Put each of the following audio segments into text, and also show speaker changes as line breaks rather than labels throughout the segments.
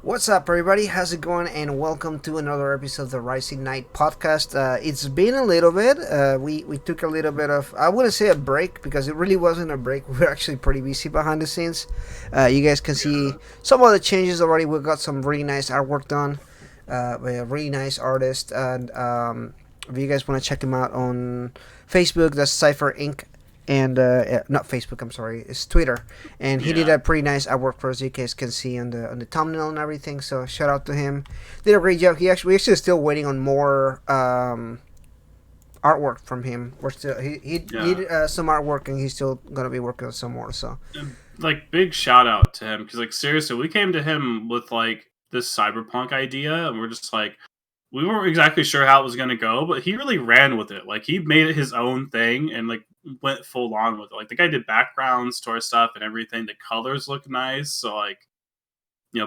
What's up, everybody? How's it going? And welcome to another episode of the Rising Knight podcast. It's been a little bit. We took a little bit of, I wouldn't say a break because it really wasn't a break. We were actually pretty busy behind the scenes. You guys can see
Yeah.
some of the changes already. We got some really nice artwork done by a really nice artist. And if you guys want to check him out on Facebook, that's Cypher Inc. And not Facebook, I'm sorry, it's Twitter, and he did
Yeah.
a pretty nice artwork for us. You guys can see on the thumbnail and everything. So shout out to him. Did a great job. We're actually still waiting on more artwork from him. We're still he
Yeah.
did some artwork and he's still gonna be working on some more. So
And, like, big shout out to him because, like, seriously, we came to him with like this cyberpunk idea, and we're just like, we weren't exactly sure how it was gonna go, but he really ran with it. Like, he made it his own thing and like went full on with it. Like, the guy did backgrounds to our stuff and everything. The colors look nice, so like,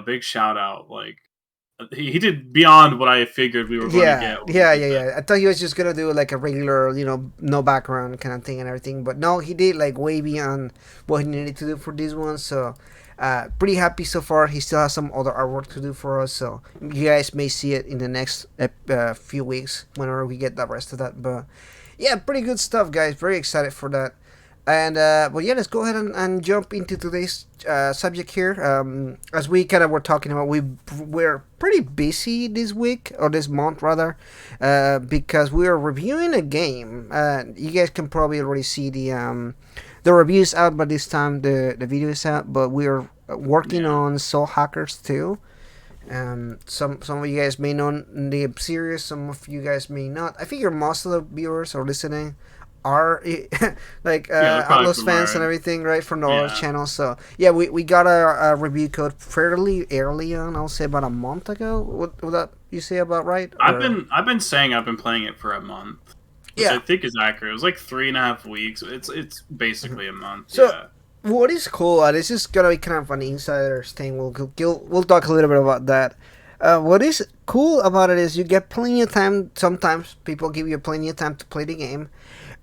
big shout out. Like, he did beyond what I figured we were going to
yeah,
get when we
yeah,
did
yeah,
that.
yeah. I thought he was just gonna do like a regular, no background kind of thing and everything. But no, he did like way beyond what he needed to do for this one. So, pretty happy so far. He still has some other artwork to do for us. So you guys may see it in the next few weeks whenever we get the rest of that. But yeah, pretty good stuff, guys. Very excited for that. And but yeah, let's go ahead and jump into today's subject here. As we kind of were talking about, we're pretty busy this week or this month rather, because we are reviewing a game. You guys can probably already see the reviews out by this time. The video is out, but we are working
Yeah.
on Soul Hackers 2. Some of you guys may know the series, some of you guys may not. I figure most of the viewers or listening are like
Yeah, they're probably
Atlas
from
fans and
our.
everything, right, from our
Yeah.
channel. So yeah, we got a review code fairly early on. I'll say about a month ago. What would that you say about right? Or
I've been saying I've been playing it for a month, which I
yeah.
think is accurate. It was like 3.5 weeks. It's basically a month.
So
Yeah.
what is cool? This is gonna be kind of an insider's thing. We'll talk a little bit about that. What is cool about it is you get plenty of time. Sometimes people give you plenty of time to play the game.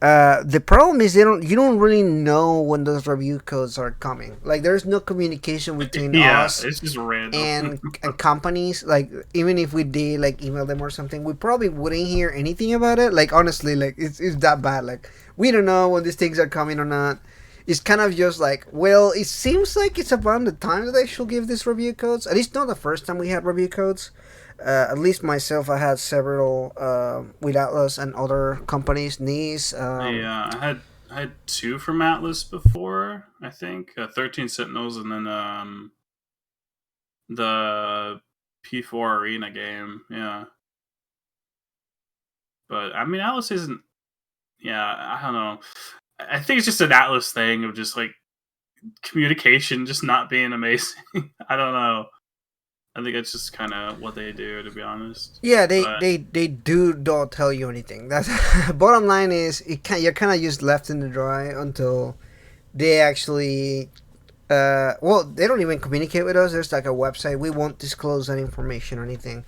The problem is you don't really know when those review codes are coming. Like there's no communication between
Yeah,
us
it's just random.
and companies. Like even if we did like email them or something, we probably wouldn't hear anything about it. Like honestly, like it's that bad. Like we don't know when these things are coming or not. It's kind of just like, well, it seems like it's about the time that they should give these review codes. At least not the first time we had review codes. At least myself, I had several with Atlas and other companies. Nice.
Yeah, I had two from Atlas before. I think 13 Sentinels, and then the P4 Arena game. Yeah, but I mean Atlas isn't. Yeah, I don't know. I think it's just an Atlas thing of just like communication just not being amazing. I don't know. I think it's just kind of what they do, to be honest.
Yeah,
But
they do don't tell you anything. That's bottom line is you're kind of just left in the dry until they actually. Well, they don't even communicate with us. There's like a website. We won't disclose that information or anything.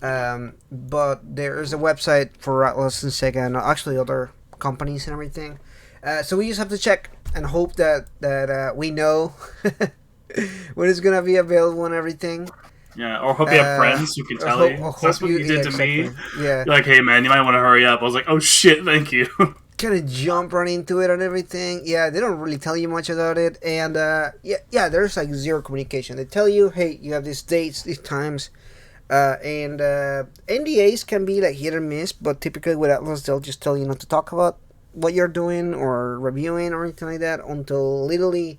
yeah,
But there is a website for Atlas and Sega and actually other companies and everything. So we just have to check and hope that we know when it's gonna be available and everything.
yeah. Or hope you have friends who can tell you.
I
'Cause that's
hope
what
you
you
yeah
did to me.
exactly yeah
You're like, hey man, you might want to hurry up. I was like, oh shit, thank you.
kind of jump right into it and everything. Yeah, they don't really tell you much about it, and yeah, there's like zero communication. They tell you, hey, you have these dates, these times. And NDAs can be like hit or miss, but typically with Atlas, they'll just tell you not to talk about what you're doing or reviewing or anything like that until literally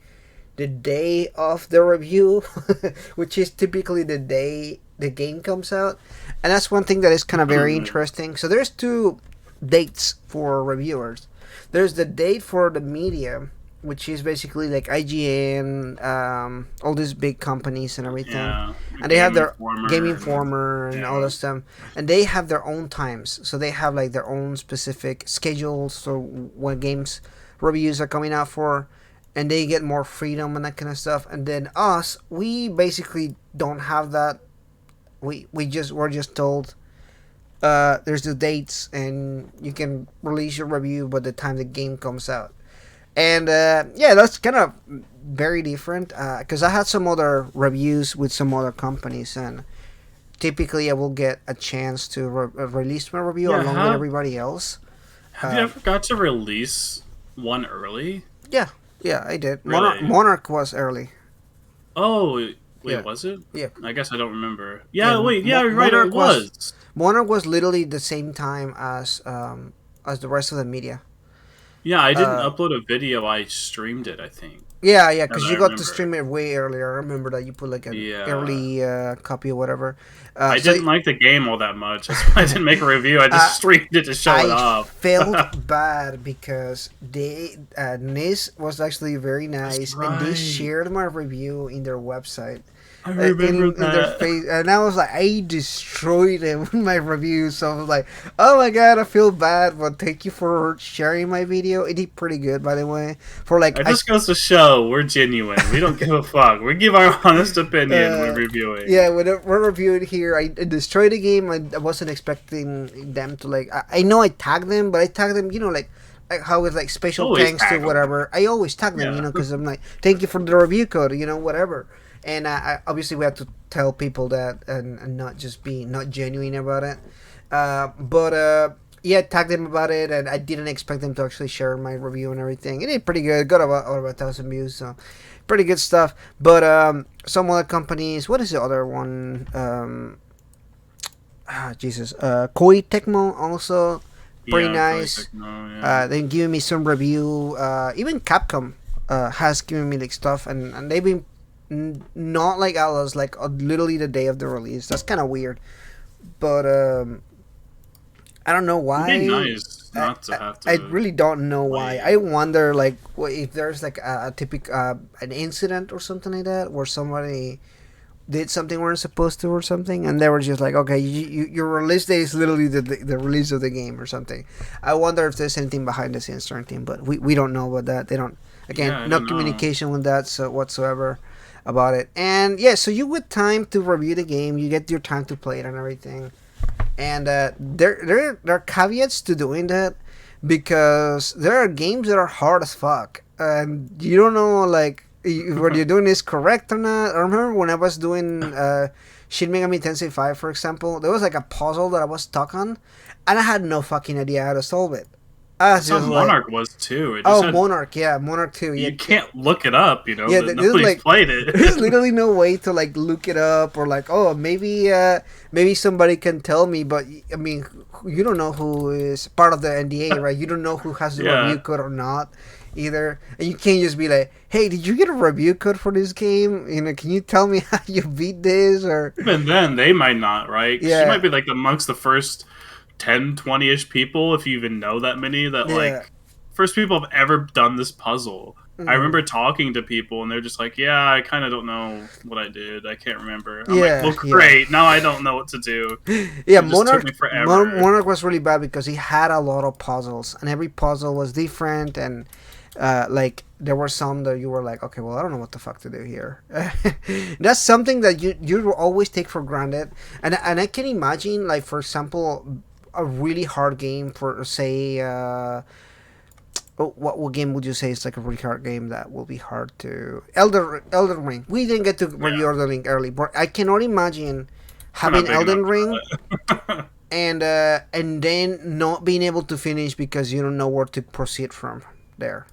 the day of the review, which is typically the day the game comes out. And that's one thing that is kind of very interesting. So there's two dates for reviewers. There's the date for the media, which is basically like IGN, all these big companies and everything,
Yeah,
and they have
Game
their Game
Informer. And,
Informer and all
yeah,
that stuff, and they have their own times. So they have like their own specific schedules for when games reviews are coming out for, and they get more freedom and that kind of stuff. And then us, we basically don't have that. We're just told there's the dates and you can release your review by the time the game comes out. And yeah, that's kind of very different because I had some other reviews with some other companies, and typically I will get a chance to release my review
Yeah,
along with everybody else.
have you
Uh,
ever got to release one early?
yeah, yeah, I did.
Really?
Monarch was early.
Oh, wait,
Yeah,
was it?
yeah,
I guess I don't remember.
yeah.
Yeah, wait, yeah, you're right, it was.
Monarch was literally the same time as the rest of the media.
Yeah, I didn't
Uh,
upload a video, I streamed it, I think.
Yeah, yeah,
Now that
because
I
you got to
remember.
stream it way earlier. I remember that you put like an
Yeah.
early copy or whatever.
I
So
didn't like the game all that much. That's why I didn't make a review. I just
uh,
streamed it to show it
I
off.
felt bad because Nis was actually very
That's
nice, and they
right.
shared my review in their website.
I remember
In their
that.
face, and I was like, I destroyed it with my review. So I was like, oh my god, I feel bad, but thank you for sharing my video. It did pretty good, by the way. For like,
It just goes to show we're genuine. We don't give a fuck. We give our honest opinion when reviewing.
yeah, when we're reviewing here, I destroyed the game. I wasn't expecting them to like. I know I tagged them, but I tagged them, like how it's like special
Always
thanks to
tag them.
whatever. I always tag them,
Yeah.
because I'm like, thank you for the review code, whatever. And obviously we had to tell people that, and not just be not genuine about it. But yeah, tag them about it, and I didn't expect them to actually share my review and everything. It did pretty good. Got about over 1,000 views, so pretty good stuff. But some other companies. What is the other one? Jesus. Koei Tecmo also pretty
Yeah, Koei
nice.
Techno, yeah.
They've given me some review. Even Capcom has given me like stuff, and they've been not like ours, like literally the day of the release. That's kind of weird, but I don't know
It'd be
why.
nice not to have
I
to
really don't know why.
wait.
I wonder, like, if there's like a typical an incident or something like that where somebody did something weren't supposed to or something, and they were just like, okay, your release day is literally the release of the game or something. I wonder if there's anything behind the scenes or anything, but we don't know about that. They don't. Again,
Yeah, I
no
don't know.
communication with that so whatsoever about it. And yeah, so you get time to review the game, you get your time to play it and everything. And there are caveats to doing that because there are games that are hard as fuck, and you don't know like what you're doing is correct or not. I remember when I was doing Shin Megami Tensei 5, for example, there was like a puzzle that I was stuck on, and I had no fucking idea how to solve it. I was
That's how
just like,
Monarch was too. It just
oh,
had
Monarch, yeah, Monarch 2, yeah,
you can't look it up,
yeah.
but
There's
nobody's
like
played
there's
it.
literally no way to like look it up or like, oh, maybe somebody can tell me, but I mean, you don't know who is part of the NDA, right? You don't know who has the review
Yeah.
code or not either, and you can't just be like, hey, did you get a review code for this game? Can you tell me how you beat this? Or
Even then, they might not, right? 'Cause you might
yeah,
be like amongst the first 10, 20 ish people, if you even know that many, that
yeah.
like first people have ever done this puzzle. I
Mm-hmm.
remember talking to people and they're just like, "Yeah, I kind of don't know what I did. I can't remember." I'm like,
Yeah,
"Well,
yeah.
great. Now I don't know what to do.
Yeah,
It just took me forever."
Monarch was really bad because he had a lot of puzzles, and every puzzle was different, and like there were some that you were like, okay, well, I don't know what the fuck to do here. That's something that you will always take for granted, and I can imagine, like, for example, a really hard game for, say, what game would you say is like a really hard game that will be hard to Elden Ring? We didn't get to
Yeah,
review Elden Ring early, but I cannot imagine
we're not
having
big enough
Elden Ring
for that.
and then not being able to finish because you don't know where to proceed from there.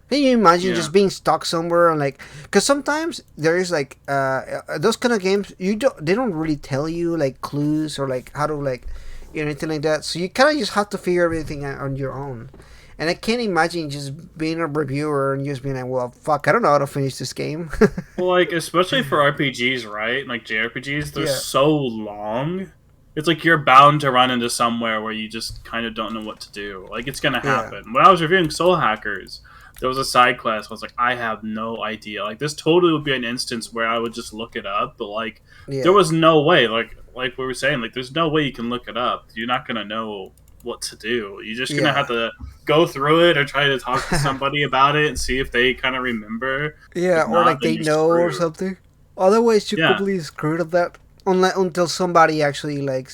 Can you imagine
Yeah,
just being stuck somewhere and like, because sometimes there is like those kind of games they don't really tell you like clues or like how to like anything like that. So you kind of just have to figure everything out on your own. And I can't imagine just being a reviewer and just being like, well, fuck, I don't know how to finish this game.
well, like especially for RPGs, right? Like JRPGs, they're
Yeah,
so long. It's like you're bound to run into somewhere where you just kind of don't know what to do. Like it's gonna
yeah,
happen. When I was reviewing Soul Hackers, there was a side quest. I was like, I have no idea. Like this totally would be an instance where I would just look it up, but like there
yeah,
was no way. Like we were saying, like there's no way you can look it up. You're not gonna know what to do. You're just gonna have
yeah.
to go through it or try to talk to somebody about it and see if they kind of remember.
Yeah,
If
or
not,
like
then
they
you're
know or
screwed.
something. Otherwise, you're
Yeah,
completely screwed of that. Unless, until somebody actually like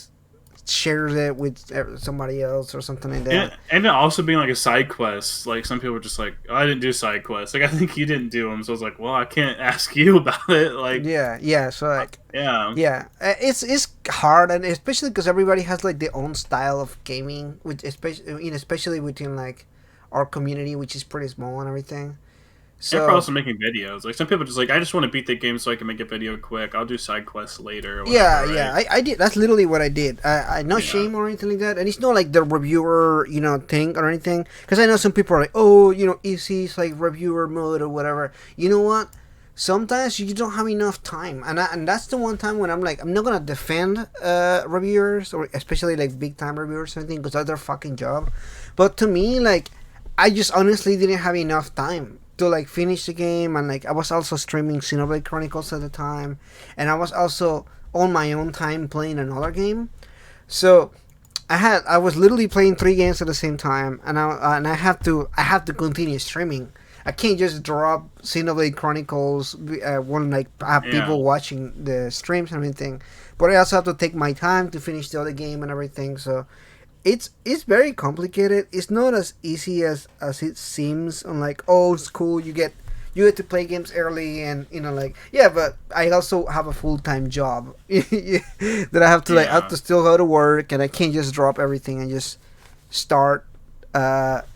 shares it with somebody else or something like that.
And it also being like a side quest. Like some people are just like, oh, I didn't do side quests. Like I think you didn't do them, so I was like, well, I can't ask you about it. Like,
Yeah, yeah. So like,
yeah,
yeah, it's hard, and especially because everybody has like their own style of gaming, which especially within like our community, which is pretty small and everything.
and for
So
also making videos. Like some people just like, I just want to beat the game so I can make a video quick. I'll do side quests later or
yeah,
whatever,
yeah,
right?
I did. That's literally what I did. I no
Yeah,
shame or anything like that, and it's not like the reviewer, thing or anything. Because I know some people are like, oh, easy, it's like reviewer mode or whatever. You know what? Sometimes you don't have enough time, and that's the one time when I'm like, I'm not gonna defend reviewers, or especially like big time reviewers or anything, because that's their fucking job. But to me, like, I just honestly didn't have enough time to like finish the game, and like I was also streaming Xenoblade Chronicles at the time, and I was also on my own time playing another game. So I was literally playing three games at the same time, and I have to continue streaming. I can't just drop Xenoblade Chronicles when like I have
yeah.
people watching the streams and everything, but I also have to take my time to finish the other game and everything. So it's very complicated. It's not as easy as it seems. On like old school, you get to play games early, and like, yeah, but I also have a full time job that I have
Yeah.
to still go to work, and I can't just drop everything and just start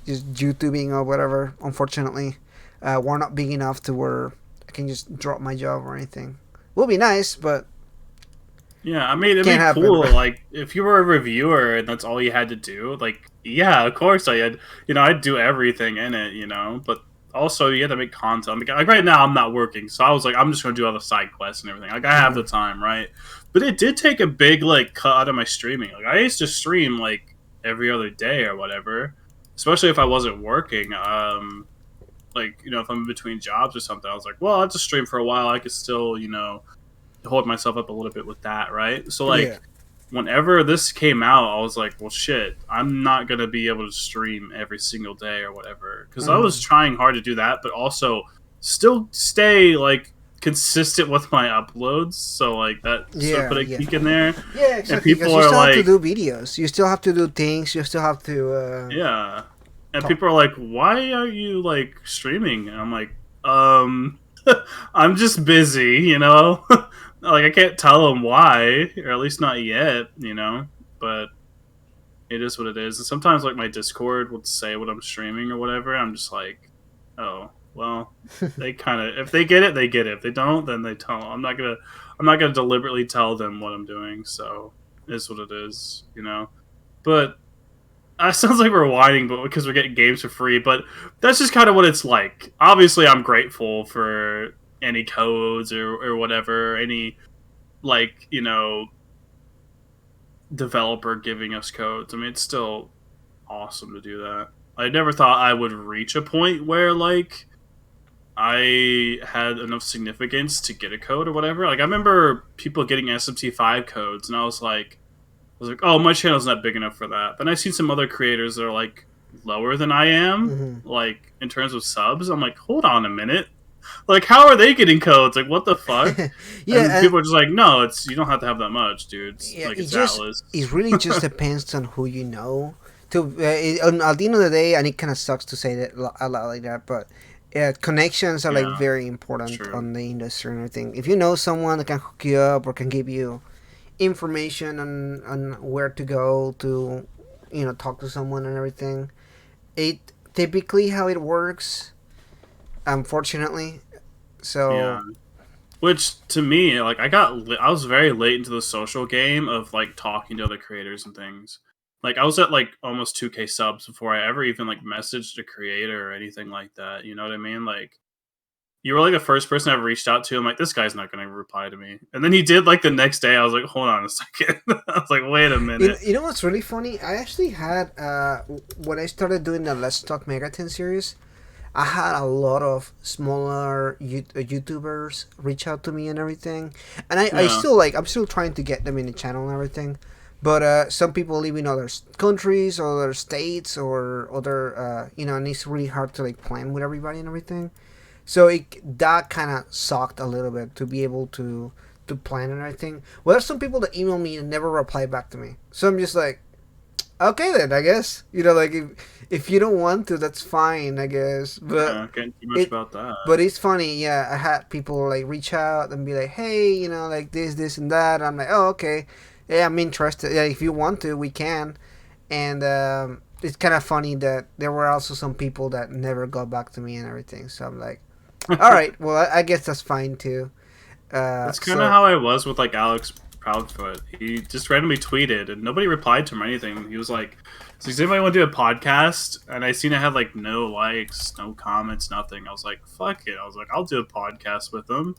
just YouTubing or whatever. Unfortunately, we're not big enough to where I can just drop my job or anything. Would be nice, but
Yeah, I mean, it'd
can't
be
happen.
cool, like, if you were a reviewer and that's all you had to do, like, yeah, of course I had, I'd do everything in it, but also you had to make content. Like, right now I'm not working, so I was like, I'm just going to do all the side quests and everything. Like, I have the
Mhm.
time, right? But it did take a big, like, cut out of my streaming. Like, I used to stream, like, every other day or whatever, especially if I wasn't working. Like, if I'm in between jobs or something, I was like, well, I'll just stream for a while. I could still, hold myself up a little bit with that, right? So
Yeah.
like whenever this came out, I was like, well, shit, I'm not gonna be able to stream every single day or whatever because I was
Mhm.
trying hard to do that, but also still stay like consistent with my uploads. So like that sort of
Yeah.
put a
Yeah.
kink in there,
Yeah,
and
exactly.
people
Because you
are
still have to
like,
do videos. You still have to do things. You still have to
yeah, and
talk.
people are like, why are you like streaming? And I'm like, um, I'm just busy, like I can't tell them why, or at least not yet. But it is what it is. And sometimes like my Discord would say what I'm streaming or whatever. I'm just like, oh well, they kind of if they get it, they get it. If they don't, then they don't. I'm not gonna deliberately tell them what I'm doing. So it is what it is. But sounds like we're whining, but because we're getting games for free. But that's just kind of what it's like. Obviously, I'm grateful for any codes or whatever, any like developer giving us codes. I mean, it's still awesome to do that. I never thought I would reach a point where like I had enough significance to get a code or whatever. Like I remember people getting SMT5 codes, and I was like, oh, my channel's not big enough for that. But I've seen some other creators that are like lower than I am,
Hmm.
like in terms of subs. I'm like, hold on a minute. Like, how are they getting codes? Like, what the fuck?
Yeah,
And
and
people are just like, no, you don't have to have that much, dude. It's
yeah,
like it's Atlas.
it really just depends on who you know. At the end of the day, and it kind of sucks to say that a lot like that, but connections are like
Yeah,
very important
true.
on the industry and everything. If you know someone that can hook you up or can give you information on where to go to, talk to someone and everything, it typically how it works. Unfortunately,
Yeah.
so
Which to me, like, I was very late into the social game of like talking to other creators and things. Like, I was at like almost 2K subs before I ever even like messaged a creator or anything like that. You know what I mean? Like, you were like the first person I ever reached out to. I'm like, this guy's not going to reply to me. And then he did like the next day. I was like, hold on a second. I was like, wait a minute.
you know what's really funny? I actually had when I started doing the Let's Talk Megaton series, I had a lot of smaller YouTubers reach out to me and everything, and I
Yeah.
still I'm still trying to get them in the channel and everything, but some people live in other countries or other states or other and it's really hard to like plan with everybody and everything. So that kind of sucked a little bit to be able to plan and everything. Well, there's some people that email me and never reply back to me. So I'm just like, okay then, I guess. Like if you don't want to, that's fine, I guess.
Can't do much
It
about that.
but it's funny, yeah. I had people like reach out and be like, hey, like this, and that. I'm like, oh, okay, yeah, I'm interested. Yeah, if you want to, we can. And it's kind of funny that there were also some people that never got back to me and everything. So I'm like, all right, well, I guess that's fine too.
That's kind of
So
how I was with like Alex Proudfoot. He just randomly tweeted and nobody replied to him or anything. He was like, "So does anybody want to do a podcast?" And I seen it had like no likes, no comments, nothing. I was like, "Fuck it!" I was like, "I'll do a podcast with him."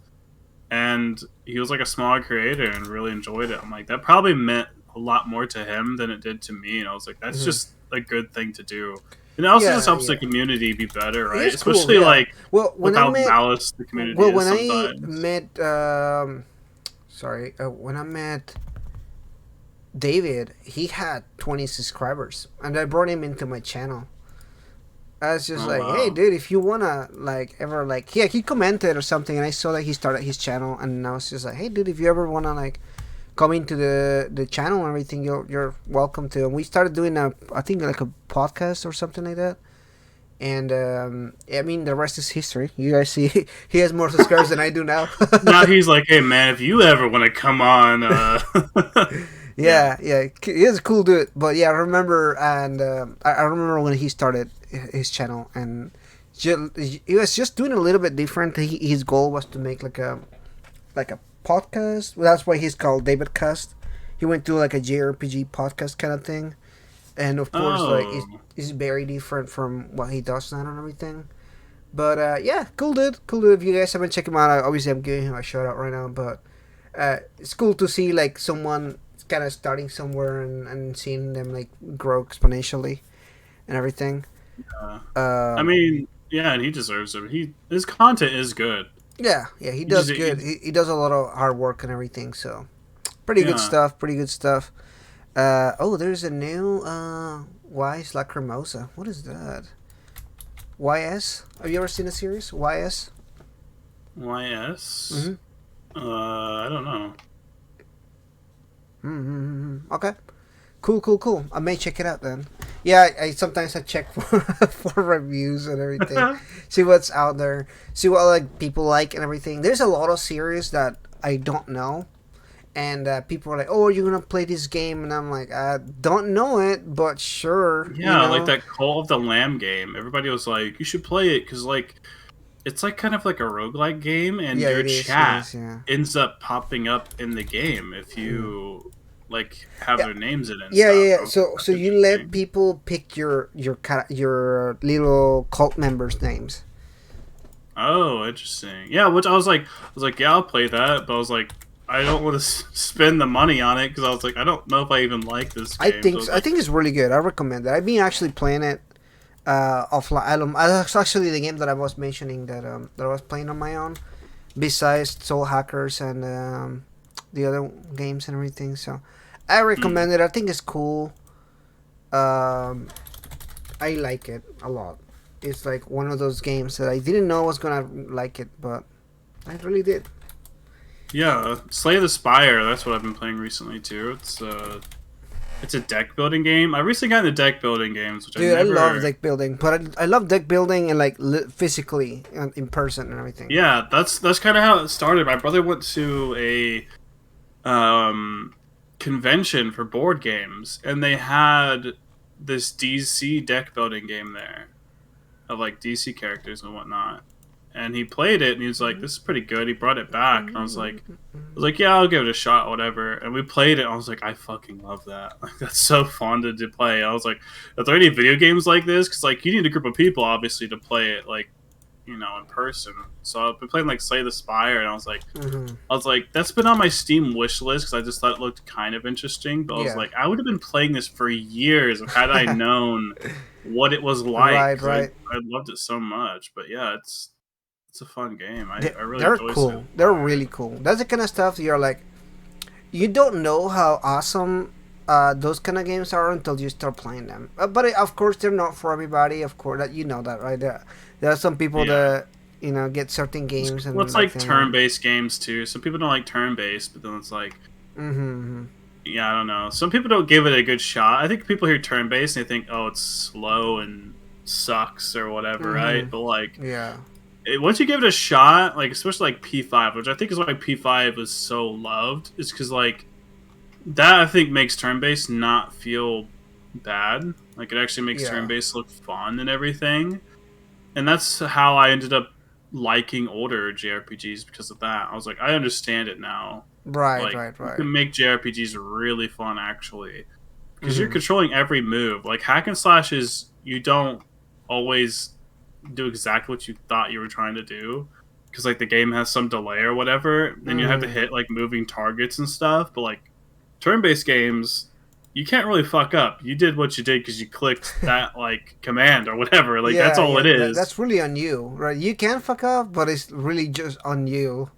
And he was like a small creator and really enjoyed it. I'm like, that probably meant a lot more to him than it did to me. And I was like, that's
mhm.
just a good thing to do. And it also just
Yeah,
helps the
yeah,
community be better,
it
right?
is cool.
Especially
Yeah.
like
Well, when
with
I
how
met,
malice the community
well,
is
when I
sometimes.
met, sorry, when I met David, he had 20 subscribers, and I brought him into my channel. I was just
Oh
like, hey,
wow.
dude, if you wanna like ever like, yeah, he commented or something, and I saw that he started his channel, and I was just like, hey, dude, if you ever wanna like come into the channel and everything, you're welcome to. And we started doing I think like a podcast or something like that. And I mean, the rest is history. You guys see, he has more subscribers than I do now.
Now he's like, hey man, if you ever want to come on, yeah.
Yeah, yeah, he is a cool dude. But yeah, I remember, and I remember when he started his channel, and he was just doing a little bit different. His goal was to make like a podcast. Well, that's why he's called David Cast. He went to like a JRPG podcast kind of thing, and of course, like
Oh,
it's very different from what he does now and everything. But yeah, cool dude, cool dude. If you guys haven't checked him out, obviously I'm giving him a shout out right now. But it's cool to see like someone kind of starting somewhere and seeing them like grow exponentially and everything.
yeah. I
Um,
mean, yeah, and he deserves it. His content is good.
yeah, yeah, he
He just
does good.
he,
He does a lot of hard work and everything. So pretty good
yeah.
stuff. Pretty good stuff. Oh, there's a new Wise Lacrimosa. What is that? YS? Have you ever seen a series? YS?
YS.
Mm-hmm.
I don't know.
Mm-hmm. Okay. Cool, cool, cool. I may check it out then. Yeah, I sometimes I check for for reviews and everything, see what's out there, see what like people like and everything. There's a lot of series that I don't know, and people are like, "Oh, you're gonna play this game," and I'm like, "I don't know it, but sure, you
Yeah, like
know."
that Call of the Lamb game. Everybody was like, "You should play it because like it's like kind of like a roguelike game, and
Yeah,
your
it is. It
chat
is. Yeah.
ends up popping up in the game if
Mm.
you like have
Yeah.
their names in it and
Yeah,
stuff."
yeah,
I
yeah.
was like,
So
"That's
you let
interesting."
people pick your little cult members' names.
Oh, interesting. Yeah, which I was like, yeah, I'll play that, but I was like, I don't want to spend the money on it because I was like, I don't know if I even like this game. So I was
I
like,
think it's really good. I recommend it. I've been actually playing it offline. That's actually the game that I was mentioning that I was playing on my own. Besides Soul Hackers and the other games and everything, so I
hmm.
recommend it. I think it's cool. Um, I like it a lot. It's like one of those games that I didn't know I was gonna like it, but I really did.
Yeah, Slay the Spire. That's what I've been playing recently too. It's a deck building game. I recently got into deck building games, which I
Dude, I love
never.
deck building, but I love deck building and like physically and in person and everything.
Yeah, that's kind of how it started. My brother went to a convention for board games, and they had this DC deck building game there of like DC characters and whatnot. And he played it, and he was like, "This is pretty good." He brought it back, and I was like, "Yeah, I'll give it a shot, whatever." And we played it. And I was like, "I fucking love that! Like, that's so fun to play." I was like, "Are there any video games like this?" Because like, you need a group of people, obviously, to play it, like in person. So I've been playing like Slay the Spire, and
Mm-hmm.
I was like, that's been on my Steam wish list because I just thought it looked kind of interesting. But I was
Yeah.
like, I would have been playing this for years had I known what it was like
Right,
because
right.
I loved it so much. But yeah, it's a fun game. I really
They're
enjoy Slay
cool.
the
They're
Spire.
really cool. That's the kind of stuff you're like, you don't know how awesome those kind of games are until you start playing them. But of course, they're not for everybody. Of course, that you know that, right? There are some people
Yeah,
that get certain games
Well,
and
it's
like
like
them on.
turn-based games too. Some people don't like turn-based, but then it's like,
Mm-hmm.
yeah, I don't know. Some people don't give it a good shot. I think people hear turn-based and they think, oh, it's slow and sucks or whatever, right? But like,
Mm-hmm. Yeah.
once you give it a shot, like especially like P5, which I think is why P5 was so loved, is because like that I think makes turn-based not feel bad. Like it actually makes
Yeah.
turn-based look fun and everything. And that's how I ended up liking older JRPGs because of that. I was like, I understand it now.
Right.
Like
Right.
you
Right.
can make JRPGs really fun actually because you're
Mm-hmm.
controlling every move. Like hack and slashes, you don't always do exactly what you thought you were trying to do because like the game has some delay or whatever, and you have to
Mm-hmm.
hit like moving targets and stuff. But like turn-based games, you can't really fuck up. You did what you did because you clicked that like command or whatever. Like that's
Yeah.
all
Yeah.
it is.
That's really on you, right? You can fuck up, but it's really just on you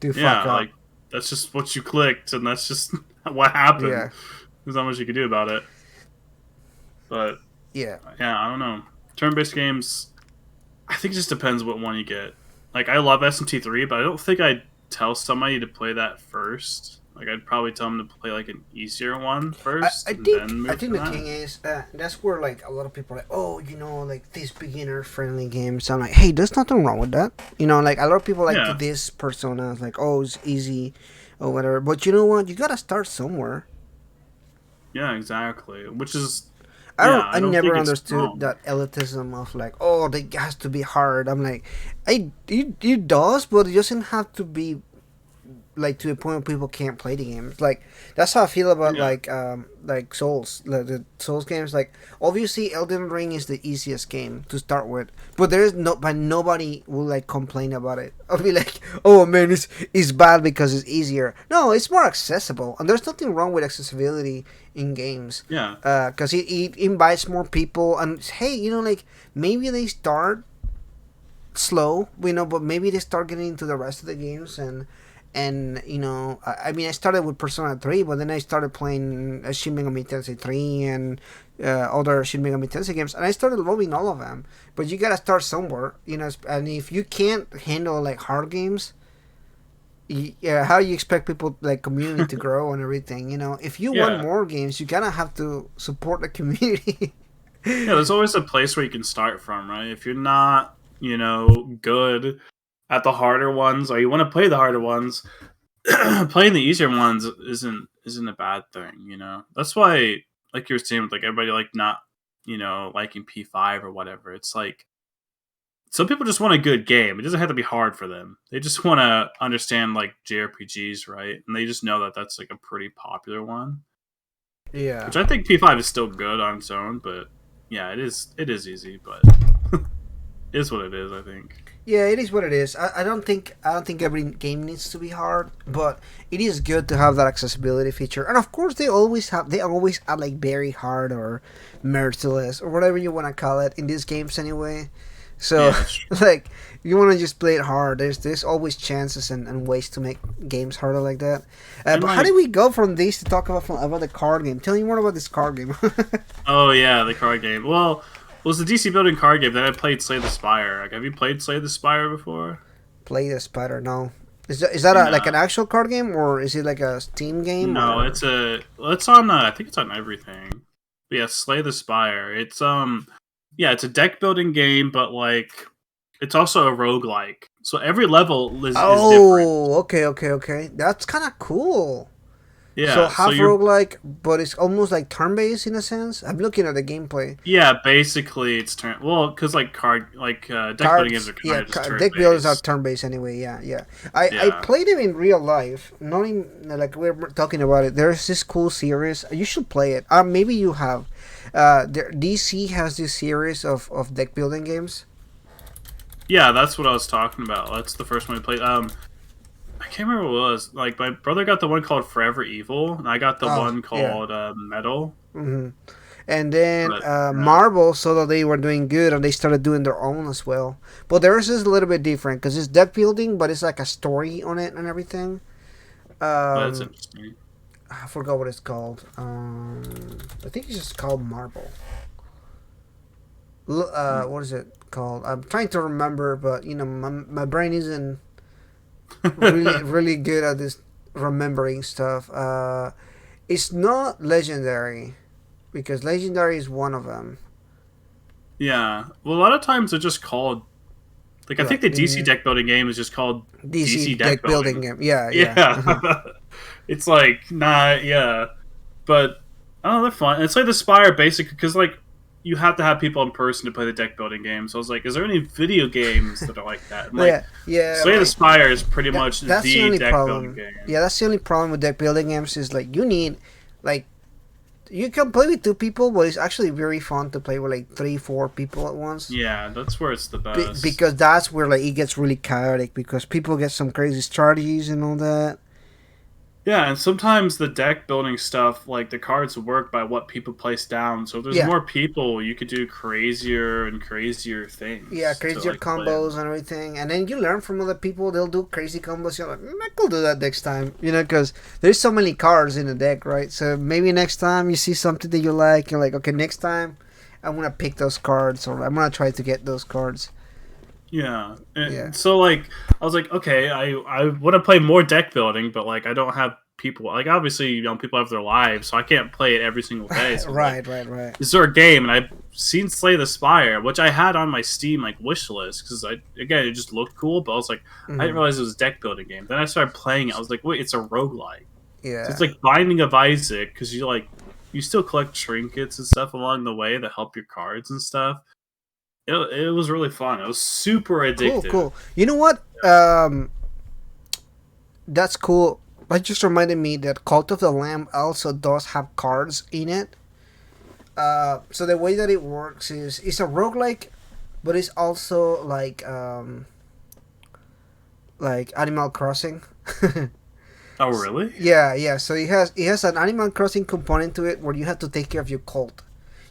to fuck
Yeah,
up.
like that's just what you clicked, and that's just what happened.
Yeah.
There's not much you can do about it. But
Yeah.
yeah, I don't know. Turn-based games, I think it just depends what one you get. Like I love SMT3, but I don't think I'd tell somebody to play that first. Like I'd probably tell them to play like an easier one first,
I
and
think
then
I
move
think
to
the
that.
thing is that's where like a lot of people are like, oh, like these beginner friendly games. I'm like, hey, there's nothing wrong with that. Like a lot of people like to
Yeah,
this persona like, oh, it's easy or whatever. But you know what? You gotta start somewhere.
yeah, exactly. Which is,
I
yeah,
don't.
I
I
don't
never
think it's
understood
wrong.
that elitism of like, oh, it has to be hard. I'm like, it does, but it doesn't have to be like to a point where people can't play the game. Like that's how I feel about
Yeah,
like Souls, like the Souls games. Like obviously Elden Ring is the easiest game to start with, but there is no, but nobody will like complain about it. I'll be like, oh man, it's bad because it's easier. No, it's more accessible, and there's nothing wrong with accessibility in games,
yeah,
because it invites more people. And hey, like maybe they start slow, but maybe they start getting into the rest of the games and I mean I started with Persona 3, but then I started playing Shin Megami Tensei 3 and other Shin Megami Tensei games, and I started loving all of them. But you gotta start somewhere, and if you can't handle like hard games, yeah, how you expect people like community to grow and everything? If you want
yeah.
more games, you gotta have to support the community.
Yeah, there's always a place where you can start from, right? If you're not, good at the harder ones, or you want to play the harder ones, playing the easier ones isn't a bad thing, That's why, like you were saying, with like everybody like not, liking P5 or whatever. It's like some people just want a good game. It doesn't have to be hard for them. They just want to understand like JRPGs, right? And they just know that that's like a pretty popular one,
Yeah.
which I think P5 is still good on its own, but yeah, it is easy, but it is what it is, I think.
Yeah, it is what it is. I don't think every game needs to be hard, but it is good to have that accessibility feature. And of course, they always add like very hard or merciless or whatever you want to call it in these games anyway. So
Yeah, that's true.
like you want to just play it hard. There's always chances and ways to make games harder like that.
And
But how did
like,
we go from this to talk about the card game? Tell me more about this card game.
oh yeah, the card game. Well, it was the DC building card game. Then I played Slay the Spire. Like, have you played Slay the Spire before?
Play the spider? No. Is that like an
No,
actual card game, or is it like a Steam game,
no,
or?
it's on. I think it's on everything. But yeah, Slay the Spire. Yeah, it's a deck building game, but like, it's also a roguelike. So every level is different.
Oh, okay, okay, okay. That's kind of cool. So
Yeah, so
half
you're
roguelike, but it's almost like turn-based in a sense. I'm looking at the gameplay.
yeah, basically it's turn. Well, because like deck building games
Cards,
are kind
yeah,
of just turn
deck builders are
based.
turn-based anyway. Yeah, yeah. I
Yeah.
played them in real life. Not in like we're talking about it. There's this cool series. You should play it. Maybe you have. DC has this series of deck building games.
Yeah, that's what I was talking about. That's the first one we played. I can't remember what it was. Like my brother got the one called Forever Evil, and I got the
Oh,
one
yeah.
called Metal.
Hmm. And then
But yeah,
Marvel saw that they were doing good, and they started doing their own as well. But theirs is a little bit different because it's deck building, but it's like a story on it and everything.
but it's
Um,
interesting.
I forgot what it's called. I think it's just called Marvel. What is it called? I'm trying to remember, but my brain isn't really
Mm.
really good at this remembering stuff. It's not legendary because legendary is one of them.
Yeah. Well, a lot of times they're just called like I think
Like
the DC deck building game is just called
DC
DC deck
deck building
building.
game. Yeah, yeah.
Yeah. It's like not yeah, but oh, they're fun. It's like the Spire basically because like you have to have people in person to play the deck building game. So I was like, is there any video games that are like that? And like
Yeah, yeah.
Slay the
Like
Spire is pretty much
that's the
the
only
deck building
problem.
game.
Yeah, that's the only problem with deck building games is like you need like you can play with two people, but it's actually very fun to play with like three, four people at once.
Yeah, that's where it's the best.
Because that's where like it gets really chaotic because people get some crazy strategies and all that.
Yeah, and sometimes the deck building stuff, like the cards work by what people place down. So if there's
Yeah,
more people, you could do crazier and crazier
yeah,
things to
crazier
like play.
combos and everything, and then you learn from other people. They'll do crazy combos. You're like, I could do that next time, because there's so many cards in the deck, right? So maybe next time you see something that you like, you're like, okay, next time I'm gonna pick those cards, or I'm gonna try to get those cards.
Yeah,
Yeah,
and so like I was like, okay, I want to play more deck building, but like I don't have people. Like obviously, people have their lives, so I can't play it every single day. So I was like,
right, right, right.
is there a game? And I've seen Slay the Spire, which I had on my Steam like wish list because I again it just looked cool, but I was like, I didn't
Hmm.
realize it was a deck building game. Then I started playing it. I was like, wait, it's a roguelike. So it's
Yeah.
like Binding of Isaac because you still collect trinkets and stuff along the way that help your cards and stuff. It was really fun. It was super
Cool,
addictive.
cool. You know what? That's cool. That just reminded me that Cult of the Lamb also does have cards in it. So the way that it works is it's a roguelike, but it's also like Animal Crossing.
Oh, really?
Yeah, yeah. So it has an Animal Crossing component to it where you have to take care of your cult.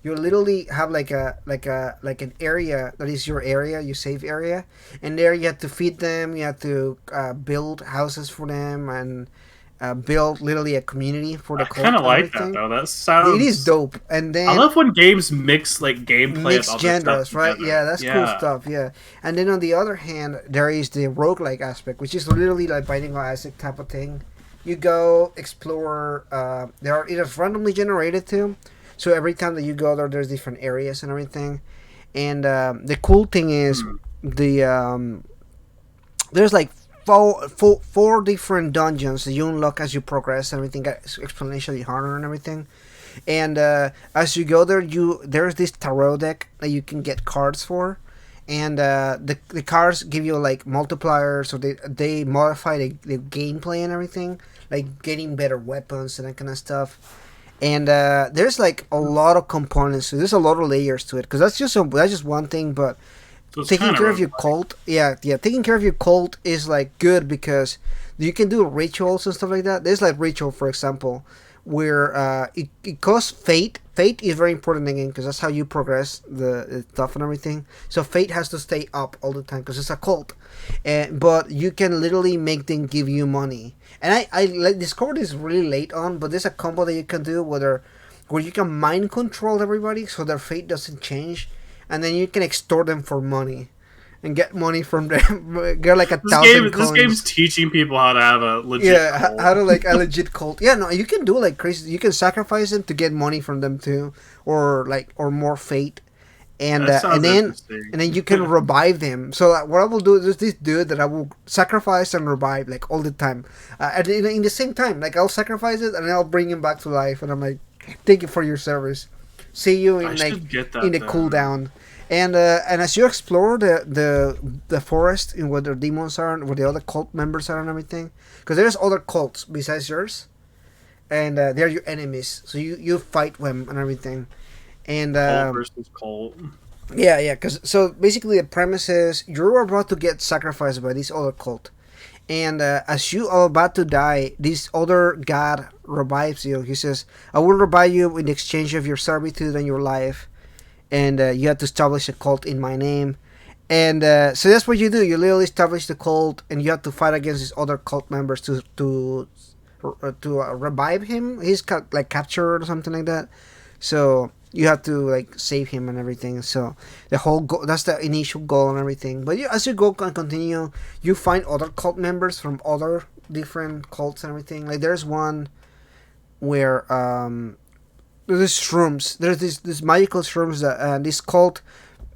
You literally have like an area that is your area, your safe area, and there you have to feed them. You have to build houses for them and build literally a community for the
I kind
cult
of
and
like that
everything.
though. That
It is
sounds.
dope. And
I
then
love when games mix like gameplay of
mixed
other stuff
genders, right?
together.
Yeah, that's cool
Yeah,
stuff. Yeah, and then on the other hand, there is the roguelike aspect, which is literally like Binding of Isaac type of thing. You go explore. There are it is randomly generated too, so every time that you go there, there's different areas and everything. And the cool thing is
hmm.
the there's like four different dungeons that you unlock as you progress. Everything gets exponentially harder and everything. And as you go there, there's this tarot deck that you can get cards for, and the cards give you like multipliers, so they modify the gameplay and everything, like getting better weapons and that kind of stuff. And there's like a lot of components, so there's a lot of layers to it, because that's just one thing, but
So it's
taking
kind of
care of your
roguelike.
cult, yeah, taking care of your cult is like good because you can do rituals and stuff like that. There's like ritual, for example, where it costs fate is very important again because that's how you progress the stuff and everything. So fate has to stay up all the time because it's a cult, and but you can literally make them give you money. And I like discovered this really late on, but there's a combo that you can do where you can mind control everybody so their fate doesn't change, and then you can extort them for money and get money from them. Get like a thousand
This game's
coins.
teaching people how to have a legit
Yeah,
cult.
how to like a legit cult. Yeah, no, you can do like crazy. You can sacrifice them to get money from them too, or more fate, and
That sounds
and
interesting.
then you can revive them. So what I will do is there's this dude that I will sacrifice and revive like all the time, and in the same time, like I'll sacrifice it and I'll bring him back to life, and I'm like, thank you for your service. See you
I
in like
should get
in
that
the
then.
cooldown. And as you explore the forest in where the demons are and where the other cult members are and everything, because there's other cults besides yours, and they're your enemies. So you fight them and everything. And
Cult versus cult.
yeah, yeah. Because so basically the premise is you're about to get sacrificed by this other cult, and as you are about to die, this other god revives you. He says, "I will revive you in exchange of your servitude and your life." And you have to establish a cult in my name. And so that's what you do. You literally establish the cult, and you have to fight against these other cult members to revive him. He's like captured or something like that. So You have to like save him and everything. So the whole goal, that's the initial goal and everything. But as you go and continue, you find other cult members from other different cults and everything. Like there's one where there's shrooms. There's this magical shrooms that this cult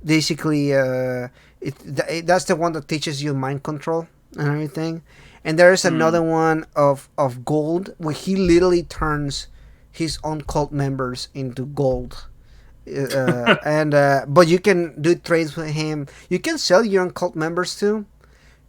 basically that's the one that teaches you mind control and everything. And there's another
Hmm.
one of gold where he literally turns his own cult members into gold. And but you can do trades with him. You can sell your own cult members too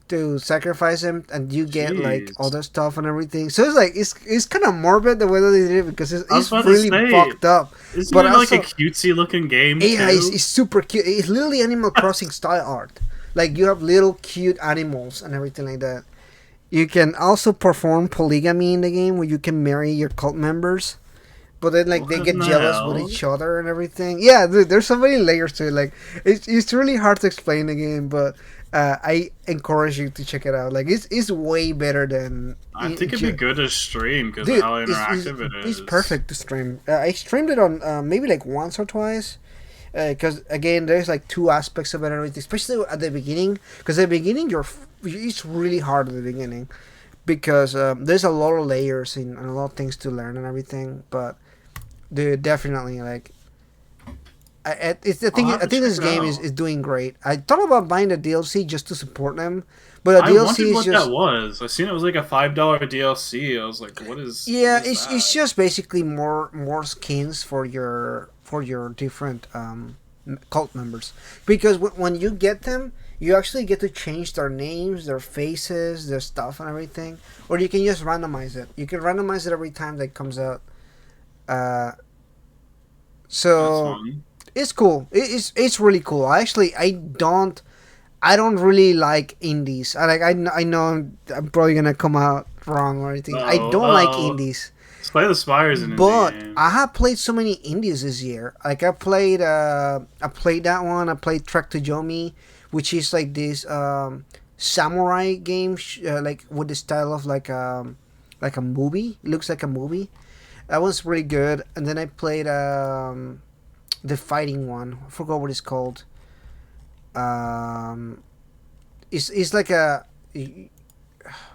to sacrifice them, and you get like
Jeez.
other stuff and everything. So it's like it's kind of morbid the way that they did it because
I was
it's
about to
really
say,
fucked up.
isn't
But
it like a
also,
cutesy looking game
yeah,
too?
it's super cute. It's literally Animal Crossing style art. Like you have little cute animals and everything like that. You can also perform polygamy in the game where you can marry your cult members. But then, like, they
What
get
in the
jealous with
hell?
each other and everything. Yeah, dude, there's so many layers to it. Like, it's really hard to explain the game, but I encourage you to check it out. Like, it's way better than.
I think it'd be good to stream because of
Dude,
how
it's
interactive it
it's
is.
perfect to stream. I streamed it on maybe like once or twice. Because again, there's like two aspects of it and everything, especially at the beginning. Because at the beginning, it's really hard at the beginning because there's a lot of layers and a lot of things to learn and everything. But dude, definitely like
I'll have
I
to
think
check
this
it
game
out.
is doing great. I thought about buying the DLC just to support them, but the
I
DLC
wondered
is
what that
just
was. I seen it was like a $5 DLC. I was like, what
yeah,
is
it's
that?
just basically more skins for your different cult members because when you get them, you actually get to change their names, their faces, their stuff, and everything, or you can just randomize it. You can randomize it every time that comes out. Uh,
That's
so
fun.
it's cool. It's really cool. I don't really like indies. I know I'm probably gonna come out wrong or anything. I
Oh,
don't like
oh.
indies,
Slay the Spire is an indie
but
game.
I have played so many indies this year. Like I played that one. I played Trek to Yomi, which is like this samurai game, like with the style of like a movie. It looks like a movie. That was really good. And then I played the fighting one. I forgot what it's called. Um, it's like a.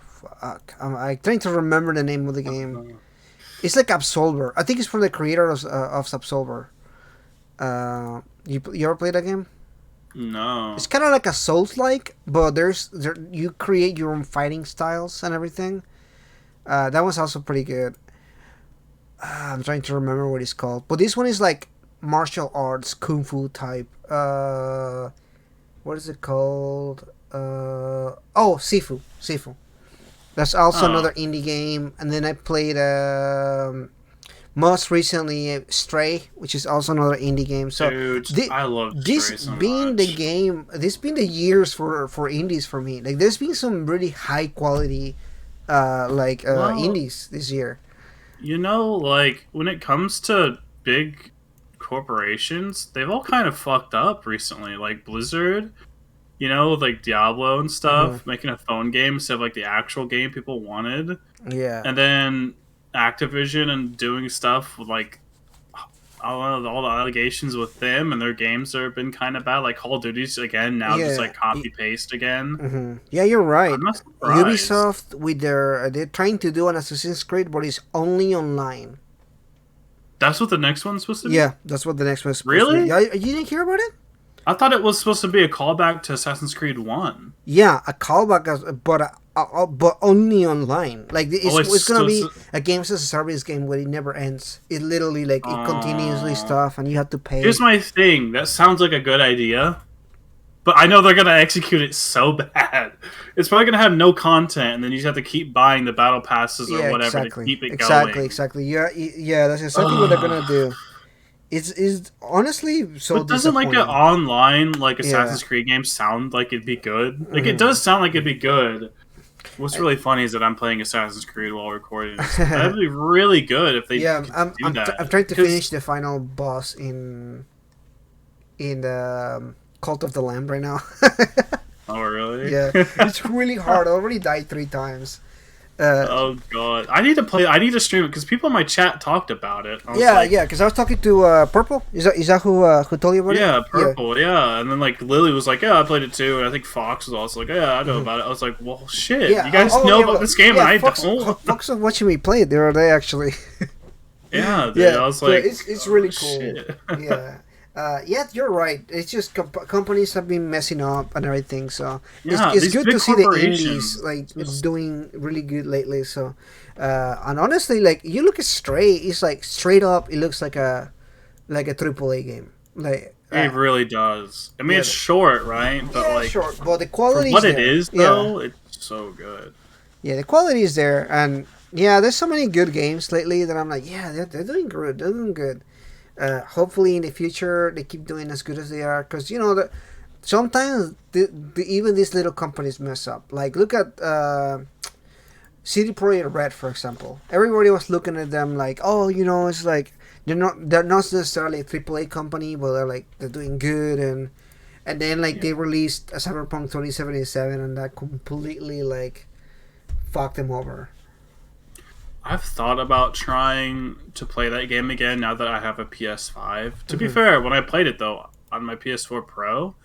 Fuck, I'm trying to remember the name of the game. It's like Absolver. I think it's from the creator of Absolver. You ever played that game? It's
No.
kind of like a Souls like, but you create your own fighting styles and everything. That was also pretty good. I'm trying to remember what it's called, but this one is like martial arts kung fu type. What is it called? Oh, Sifu. That's also
Oh,
another indie game. And then I played most recently Stray, which is also another indie game. So
dude, I love
this
Stray so
being the
much.
game, this being the years for indies for me. Like there's been some really high quality
Well,
indies this year.
like when it comes to big corporations, they've all kind of fucked up recently. Like Blizzard, with like Diablo and
Hmm.
stuff, making a phone game instead of like the actual game people wanted.
Yeah.
And then Activision and doing stuff with like I don't know all the allegations with them and their games have been kind of bad. Like Call of Duty's again now just
Yeah.
like copy paste again.
Yeah, you're right.
I'm not surprised.
Ubisoft with they're trying to do an Assassin's Creed, but it's only online.
That's what the next one's supposed to be.
Yeah, that's what the next one is supposed to be.
Really?
Yeah, you didn't hear about it?
I thought it was supposed to be a callback to Assassin's Creed One.
Yeah, a callback, but only online. Like
Oh,
it's gonna
it's
be a games as a service game where it never ends. It literally like it continuously
uh,
stuff, and you have to
here's
pay.
my thing. That sounds like a good idea, but I know they're gonna execute it so bad. It's probably gonna have no content, and then you just have to keep buying the battle passes or
Yeah,
whatever to
exactly,
keep it
exactly,
going.
exactly. Yeah, yeah, that's exactly what they're gonna
Ugh.
do. It's honestly so
But doesn't like an
disappointing.
online like
Yeah.
Assassin's Creed game sound like it'd be good? Like it
Hmm.
does sound like it'd be good. What's really funny is that I'm playing Assassin's Creed while recording this, but that'd be really good if they
Yeah,
could do that.
I'm trying to
Because
finish the final boss in the Cult of the Lamb right now.
oh really?
Yeah, it's really hard. I already died 3 times.
Oh god, I need to play. I need to stream it because people in my chat talked about it. I was
Yeah,
like,
yeah. Because I was talking to Purple. Is that who told you about it?
yeah,
Yeah.
purple, yeah. And then like Lily was like, yeah, I played it too. And I think Fox was also like, yeah, I know
Hmm.
about it. I was like, well, shit,
Yeah.
you
Oh,
guys
oh,
know
yeah.
about
Well,
this game and
yeah.
I
Fox
don't.
Fox was watching me play it the other day, actually.
Yeah, dude.
Yeah.
I was
So
like,
it's
oh
really cool.
shit.
Yeah. Yeah, you're right. It's just companies have been messing up and everything. So
Yeah,
it's
these
good to
big
see the indies
corporations
like
just
doing really good lately. So, and honestly, like you look at Stray, it's like straight up. It looks like a AAA game. Like
it really does. I mean,
yeah,
it's short, right? But
yeah,
like
sure, but the
for
quality is
what it
there.
is,
Yeah,
though, it's so good.
yeah, the quality is there, and yeah, there's so many good games lately that I'm like, yeah, they're doing good. They're doing good. Hopefully in the future they keep doing as good as they are, because sometimes even these little companies mess up. Like look at CD Projekt Red, for example. Everybody was looking at them like, oh, it's like they're not necessarily a AAA company, but they're doing good, and then like
Yeah.
they released a Cyberpunk 2077, and that completely like fucked them over.
I've thought about trying to play that game again now that I have a PS5. To be
Hmm.
fair, when I played it though on my PS4 Pro,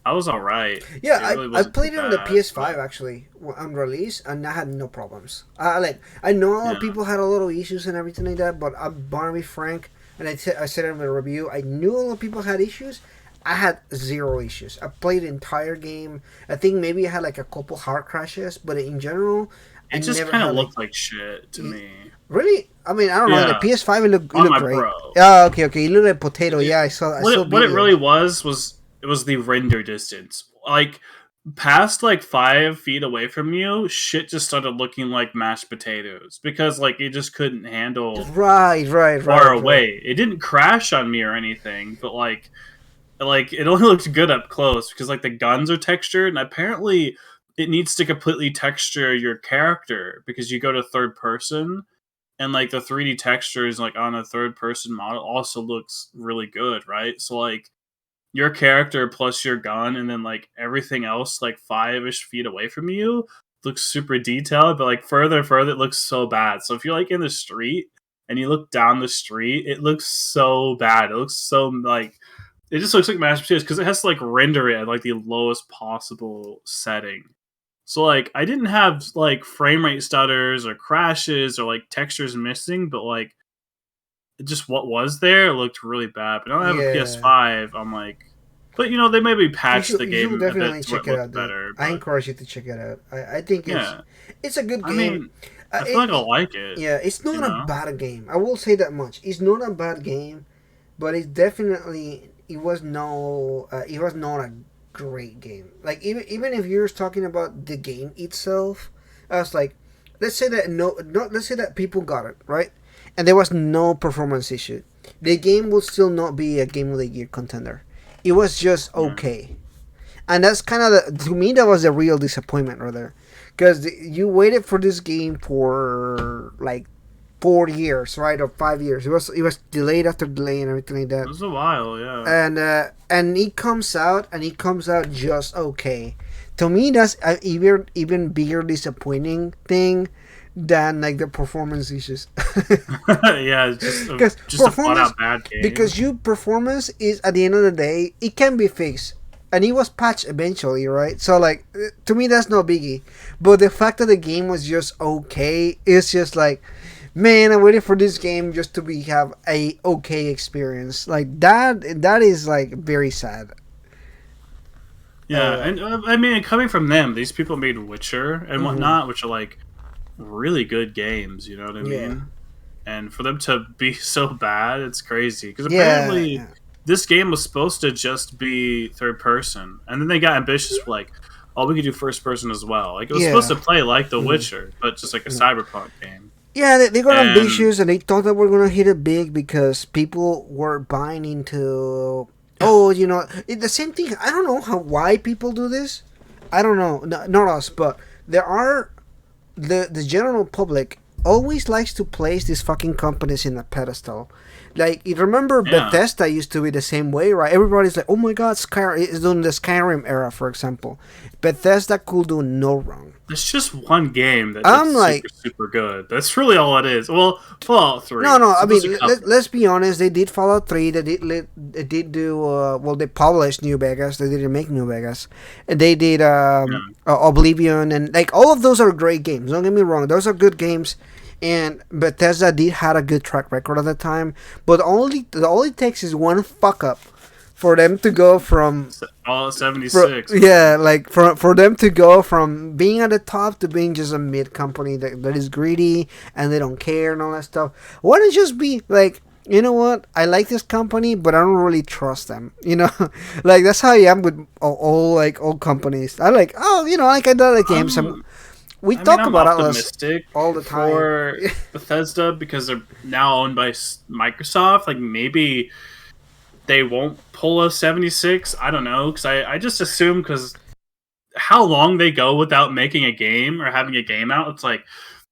I was all right.
Yeah,
It really
I
wasn't too
played it on the
bad,
PS5
but
actually on release, and I had no problems. I know a lot of
yeah,
people had a lot of issues and everything like that, but I'm gonna be frank, and I said it in the review. I knew a lot of people had issues. I had zero issues. I played the entire game. I think maybe I had like a couple hard crashes, but in general, I
it just
never
kind of
had like
looked like shit to me.
really. I mean, I don't know. The
Yeah,
PS5 it
on
looked
my
great.
Pro.
Oh, okay, okay. It looked like potato.
It,
Yeah, I saw
what it really
videos.
was it was the render distance. Like past like 5 feet away from you, shit just started looking like mashed potatoes because like it just couldn't handle
Right, right,
far
right, right.
away. It didn't crash on me or anything, but like it only looked good up close because like the guns are textured and apparently it needs to completely texture your character because you go to third person and like the 3D textures like on a third person model also looks really good, right? So like your character plus your gun and then like everything else like 5-ish feet away from you looks super detailed, but like further it looks so bad. So if you're like in the street and you look down the street, it looks so bad. It looks so like it just looks like mashed potatoes because it has to like render it at like the lowest possible setting. So like I didn't have like frame rate stutters or crashes or like textures missing, but like just what was there looked really bad. But now I have a
Yeah.
PS5, I'm like, but they maybe
You
patched
should
the
you should
game a bit
definitely
to where
check
it
it
looked
out, dude.
better.
I
But
encourage you to check it out. I think
yeah,
it's a good
I
game.
mean, I feel like I'll like it.
Yeah, it's
You
not a
know?
bad game. I will say that much. It's not a bad game, but it was not a great game. Like even if you're talking about the game itself, I was like, let's say that let's say that people got it right, and there was no performance issue. The game would still not be a game of the year contender. It was just
Yeah.
okay, and that's kind of to me that was the real disappointment right there, because you waited for this game for like 4 years, right, or 5 years. It was delayed after delay and everything like
It
that,
was a while, yeah.
and it comes out just okay. To me, that's an even bigger disappointing thing than like the performance issues.
Yeah, it's just a
Because
just a flat
performance,
out bad game.
because you performance is at the end of the day, it can be fixed, and it was patched eventually, right? So like, to me, that's no biggie. But the fact that the game was just okay, it's just like, man, I waited for this game just to have a okay experience. Like that is like very sad.
Yeah,
Uh,
and I mean, coming from them, these people made Witcher and
mhm.
whatnot, which are like really good games. You know what I
Yeah,
mean? And for them to be so bad, it's crazy. Because
yeah,
apparently,
yeah,
this game was supposed to just be third person, and then they got ambitious for like, oh, we could do first person as well. Like it was supposed
yeah.
to play like The
Mhm.
Witcher, but just like a
Mhm.
cyberpunk game.
Yeah, they got
And
ambitious and they thought that we're gonna hit it big because people were buying into. Oh, the same thing. I don't know why people do this. I don't know, not us, but there are the general public always likes to place these fucking companies in a pedestal. Like, you remember
Yeah.
Bethesda used to be the same way, right? Everybody's like, oh my god, Skyrim is doing the Skyrim era, for example. Bethesda could do no wrong.
It's just one game that did
I'm like,
super, super good. That's really all it is. Well, Fallout
no,
3.
no. I
So there's a
mean,
couple.
let's be honest. They did Fallout 3. They did do. Well, they published New Vegas. They didn't make New Vegas. And they did
Yeah.
Oblivion, and like all of those are great games. Don't get me wrong; those are good games. And Bethesda did had a good track record at the time. But all it takes is one fuck up for them to go from
Fallout 76.
yeah, like for them to go from being at the top to being just a mid company that is greedy and they don't care and all that stuff. Why don't just be like, you know what? I like this company, but I don't really trust them. You know, like that's how I am with all companies. I like, oh, you know, like I do the games.
I'm,
We
I mean,
talk
I'm
about Atlas
optimistic
all the time.
for Bethesda because they're now owned by Microsoft. Like, maybe they won't pull a 76. I don't know. Because I just assume because how long they go without making a game or having a game out, it's like,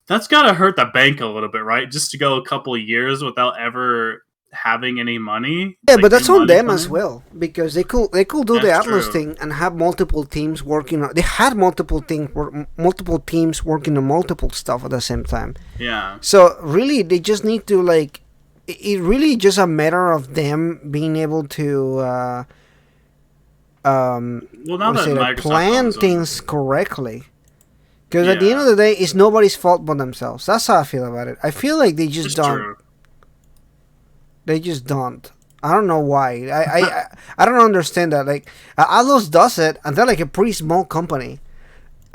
that's got to hurt the bank a little bit, right? Just to go a couple of years without ever having any money,
Yeah, but
like new
that's on
money
them as
coming.
well because they could do the
That's
Atlas
true.
thing and have multiple teams working. They had multiple teams working on multiple stuff at the same time.
Yeah.
So really, they just need to like. It really just a matter of them being able to
Well, now
what
that
say like
Microsoft
plan
owns them,
things correctly. Because at the end
yeah,
of the day, it's nobody's fault but themselves. That's how I feel about it. I feel like they just
it's
don't.
true.
They just don't. I don't know why. I don't understand that. Like Atlas does it, and they're like a pretty small company.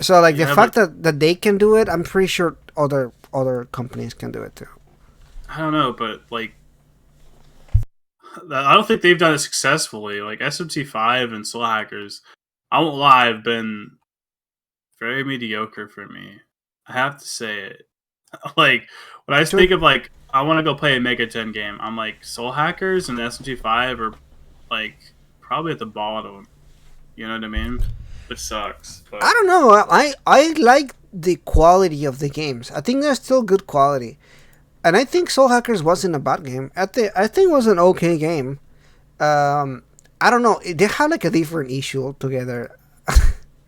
So like the
Yeah, but
fact that they can do it, I'm pretty sure other companies can do it too.
I don't know. But like, I don't think they've done it successfully. Like SMT5 and Soul Hackers, I won't lie, have been very mediocre for me. I have to say it. Like when I
To
think of like I want to go play a Mega 10 game, I'm like Soul Hackers and SMT5 are like probably at the bottom. You know what I mean? It sucks,
I
but
don't know. I like the quality of the games. I think they're still good quality, and I think Soul Hackers wasn't a bad game. I think it was an okay game. I don't know. They had like a different issue altogether.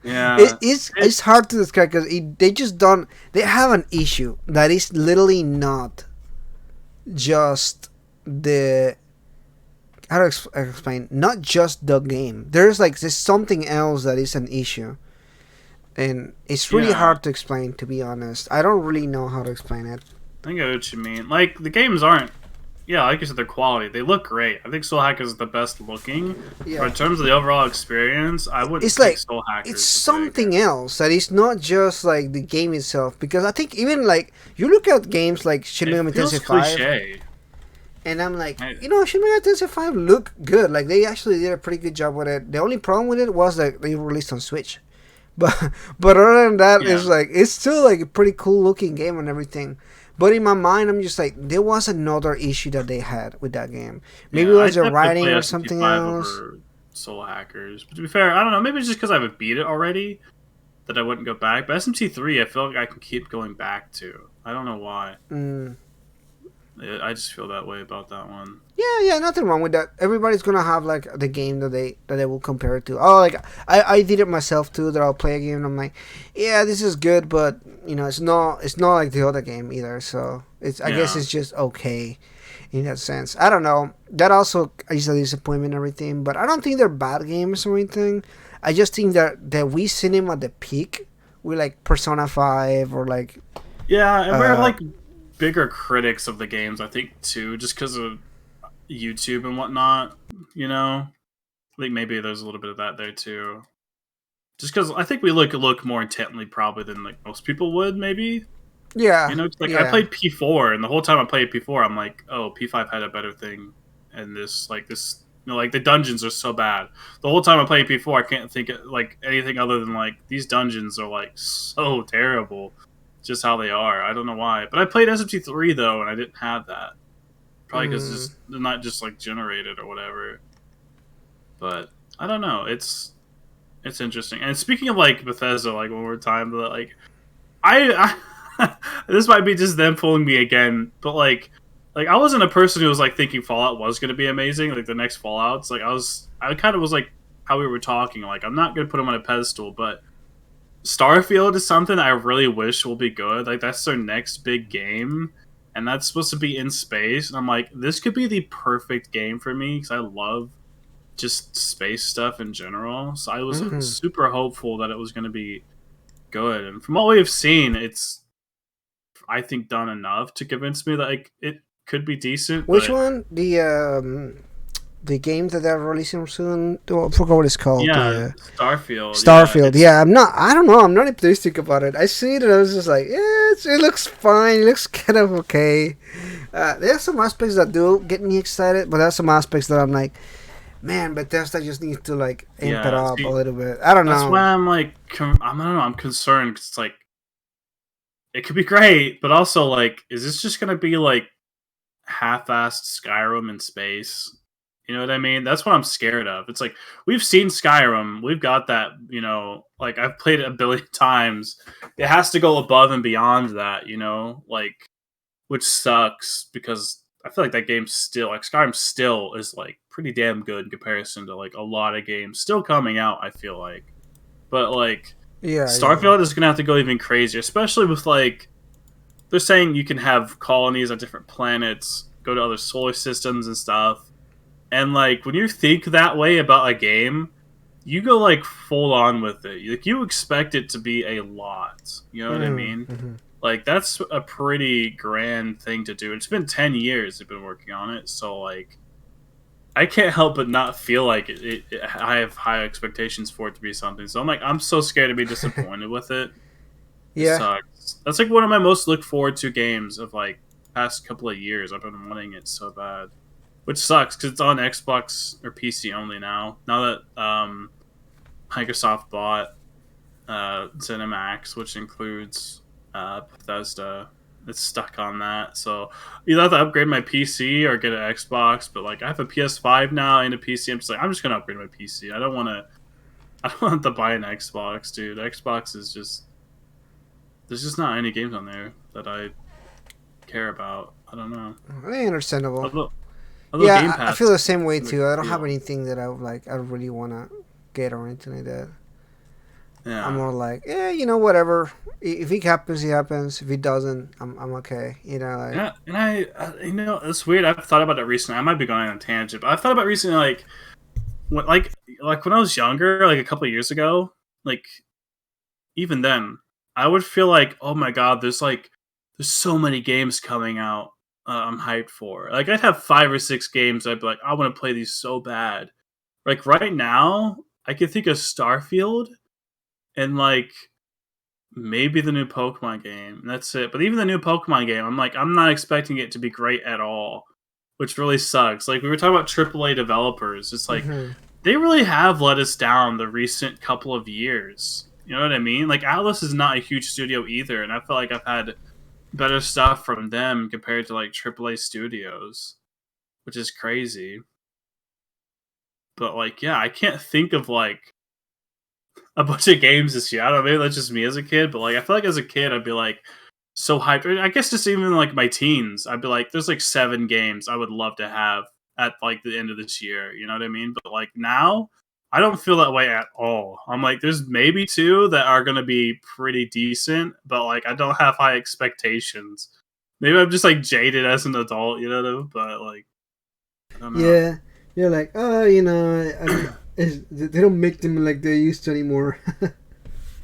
yeah,
It's
it's
hard to describe because they just don't. They have an issue that is literally not just the how to explain. Not just the game. There's something else that is an issue, and it's really
yeah.
hard to explain. To be honest, I don't really know how to explain it.
I get what you mean. Like the games aren't. Yeah, like you said, their quality. They look great. I think Soul Hackers is the best looking, but
Yeah,
in terms of the overall experience, I wouldn't
it's
pick
like
Soul
it's
Hackers to play
something
again.
else that is not just like the game itself. Because I think even like you look at games like Shin
It
Megami
feels
Tensei 5,
cliche.
and I'm like,
I,
Shin Megami Tensei 5 look good. Like they actually did a pretty good job with it. The only problem with it was that they released on Switch. But but other than that,
yeah,
it's like it's still like a pretty cool looking game and everything. But in my mind, I'm just like there was another issue that they had with that game. Maybe it
yeah. I
was the
definitely
writing
play
or something
SMT5
else.
over Soul Hackers. But to be fair, I don't know. Maybe it's just because I haven't beat it already that I wouldn't go back. But SMT3, I feel like I can keep going back to. I don't know why.
Mm.
I just feel that way about that one.
Yeah, nothing wrong with that. Everybody's gonna have like the game that they will compare it to. Oh, like I did it myself too. That I'll play a game and I'm like, yeah, this is good, but it's not like the other game either. So I guess
Yeah,
it's just okay in that sense. I don't know. That also is a disappointment and everything, but I don't think they're bad games or anything. I just think that we seen them at the peak with like Persona 5 or like
yeah, and we're
uh
like bigger critics of the games, I think, too, just because of YouTube and whatnot. You know, I think maybe there's a little bit of that there too. Just because I think we look more intently probably than like most people would, maybe. You
yeah,
know, like I
yeah.
played P4, and the whole time I played P4, I'm like, oh, P5 had a better thing, and this. You know, like the dungeons are so bad. The whole time I played P4, I can't think of like anything other than like these dungeons are like so terrible, just how they are. I don't know why, but I played SMT3 though, and I didn't have that. Probably because
Mm.
just they're not just like generated or whatever. But I don't know. It's interesting. And speaking of like Bethesda, like one more time, but like I this might be just them fooling me again, but like I wasn't a person who was like thinking Fallout was going to be amazing, like the next Fallout's. Like I kind of was like how we were talking. Like I'm not going to put them on a pedestal, but Starfield is something I really wish will be good. Like that's their next big game, and that's supposed to be in space. And I'm like, this could be the perfect game for me because I love just space stuff in general. So I was
Hmm.
super hopeful that it was going to be good. And from what we have seen, it's I think done enough to convince me that like it could be decent.
Which
But
one? The game that they're releasing soon. Oh, I forgot what it's called. The
yeah, Starfield. Yeah,
Starfield.
it's
Yeah, I'm not. I don't know. I'm not optimistic about it. I see it and I was just like, yeah, it looks fine. It looks kind of okay. There's some aspects that do get me excited, but there's some aspects that I'm like, man, Bethesda just needs to like amp it
yeah.
up a
See,
little bit. I don't
that's why
know.
I'm like I don't know. I'm concerned because it's like it could be great, but also like, is this just gonna be like half-assed Skyrim in space? You know what I mean? That's what I'm scared of. It's like we've seen Skyrim, we've got that. You know, like I've played it a billion times. It has to go above and beyond that. You know, like which sucks because I feel like that game still like Skyrim still is like pretty damn good in comparison to like a lot of games still coming out. I feel like, but like
Yeah, yeah.
Starfield is gonna have to go even crazier, especially with like they're saying you can have colonies on different planets, go to other solar systems and stuff. And like when you think that way about a game, you go like full on with it. Like you expect it to be a lot. You know what I mean?
Mm-hmm.
Like that's a pretty grand thing to do. It's been 10 years they've been working on it, so like I can't help but not feel like I have high expectations for it to be something. So I'm like, I'm so scared to be disappointed with it. It
Yeah,
sucks. That's like one of my most look forward to games of like past couple of years. I've been wanting it so bad, which sucks because it's on Xbox or PC only now. Now that Microsoft bought ZeniMax, which includes Bethesda. It's stuck on that, so either I have to upgrade my PC or get an Xbox. But like, I have a PS5 now and a PC. I'm just gonna upgrade my PC. I don't want to. I don't want to buy an Xbox, dude. Xbox is just there's just not any games on there that I care about. I don't know.
understandable.
Although, although Game
Yeah, I feel
Pass
the same way
seems like
too. I
a
don't have
deal.
anything that I would like. I really wanna get or anything like that. I'm
Yeah.
more like, whatever. If it happens, it happens. If it doesn't, I'm okay. Like.
Yeah, and you know, it's weird. I've thought about it recently. I might be going on a tangent, but I've thought about recently, when, like when I was younger, like a couple of years ago, like even then, I would feel like, oh my god, there's so many games coming out. I'm hyped for. Like I'd have 5 or 6 games. I'd be like, I want to play these so bad. Like right now, I can think of Starfield and like maybe the new Pokemon game. And that's it. But even the new Pokemon game, I'm like, I'm not expecting it to be great at all, which really sucks. Like we were talking about AAA developers. It's like
Hmm.
they really have let us down the recent couple of years. You know what I mean? Like Atlas is not a huge studio either, and I feel like I've had better stuff from them compared to like AAA studios, which is crazy. But like, yeah, I can't think of like a bunch of games this year. I don't know, maybe that's just me as a kid, but like I feel like as a kid I'd be like so hyped. I guess just even like my teens, I'd be like, there's like 7 games I would love to have at like the end of this year. You know what I mean? But like now, I don't feel that way at all. I'm like, there's maybe 2 that are gonna be pretty decent, but like I don't have high expectations. Maybe I'm just like jaded as an adult, you know. But like, I don't know.
Yeah, you're like, oh, they don't make them like they used to anymore.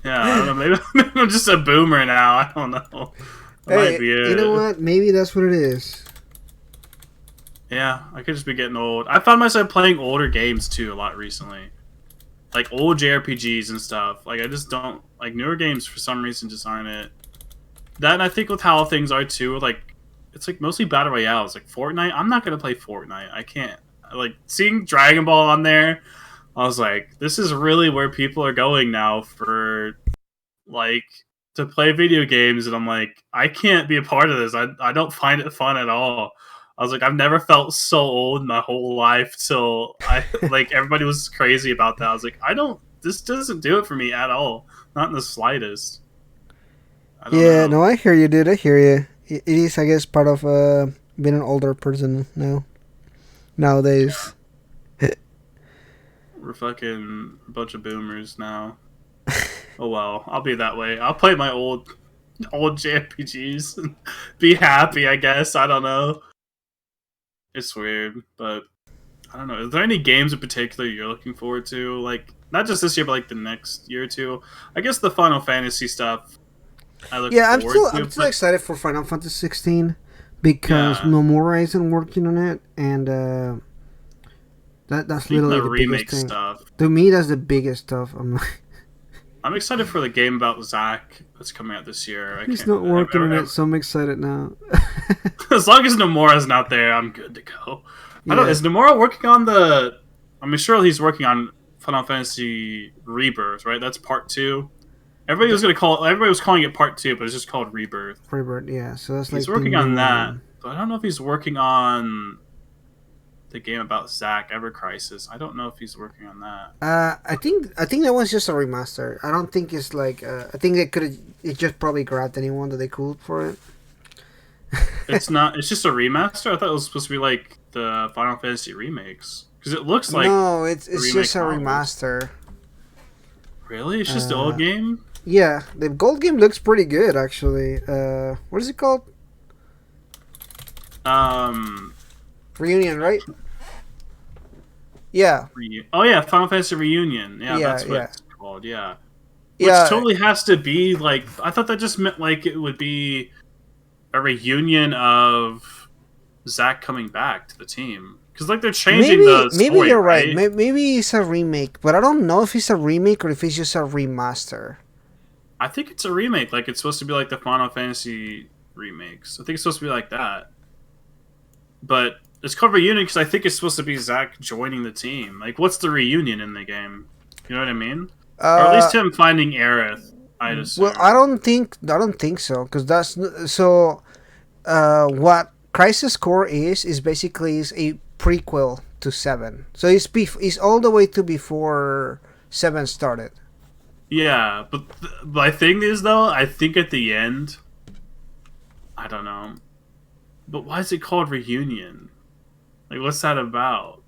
Yeah, I don't know. Maybe, maybe I'm just a boomer now. I don't know. That might
Hey,
be
you know
it.
what? Maybe that's what it is.
Yeah, I could just be getting old. I found myself playing older games too a lot recently, like old JRPGs and stuff. Like I just don't like newer games for some reason just aren't it. That and I think with how things are too, like it's like mostly battle royales. Like Fortnite, I'm not gonna play Fortnite. I can't. Like seeing Dragon Ball on there, I was like, this is really where people are going now for like to play video games, and I'm like, I can't be a part of this. I don't find it fun at all. I was like, I've never felt so old in my whole life till I like everybody was crazy about that. I was like, I don't this doesn't do it for me at all. Not in the slightest. I don't
Yeah, no,
know.
I hear you, dude. I hear you. It is, I guess, part of being an older person now nowadays.
We're fucking a bunch of boomers now. Oh well, I'll be that way. I'll play my old JRPGs and be happy, I guess. I don't know. It's weird, but I don't know. Is there any games in particular you're looking forward to? Like not just this year, but like the next year or two. I guess the Final Fantasy stuff I look
Yeah,
forward
I'm
to,
still
but
excited for Final Fantasy 16 because
yeah.
Nomura isn't working on it, and that's
Speaking
literally
of
the biggest
remake
thing.
stuff,
To me, that's the biggest stuff. I'm like,
I'm excited for the game about Zack that's coming out this year. I
he's
can't.
not working on it, so I'm excited now.
As long as Nomura's not there, I'm good to go. I don't.
Yeah,
Is Nomura working on the? I mean, sure he's working on Final Fantasy Rebirth, right? That's part two.
the
Everybody was calling it part two, but it's just called Rebirth.
Freebird. Yeah, so that's
He's
like the
working on
new
that,
one.
but I don't know if he's working on the game about Zack Ever Crisis. I don't know if he's working on that.
I think that one's just a remaster. I don't think it's like. I think they could. It just probably grabbed anyone that they could for it.
It's not. It's just a remaster. I thought it was supposed to be like the Final Fantasy remakes because it looks like
No,
the
it's just
remake
a
models.
remaster.
Really, it's just the old
Uh,
game.
yeah, the gold game looks pretty good actually. What is it called?
Um,
Reunion, right? Yeah,
Oh yeah, Final Fantasy Reunion. Yeah,
yeah,
that's what
yeah,
it's called. Yeah, which
yeah.
totally has to be like. I thought that just meant like it would be a reunion of Zack coming back to the team because like they're changing
Maybe
the
maybe
story,
you're right.
right?
Maybe it's a remake, but I don't know if it's a remake or if it's just a remaster.
I think it's a remake. Like it's supposed to be like the Final Fantasy remakes. I think it's supposed to be like that. But it's called reunion because I think it's supposed to be Zack joining the team. Like, what's the reunion in the game? You know what I mean? Or at
Uh,
least him finding Aerith, I'd
well, I
assume.
don't think so because that's so. What Crisis Core is basically is a prequel to Seven. So it's all the way to before Seven started.
Yeah, but my thing is though, I think at the end, I don't know. But why is it called reunion? Like, what's that about?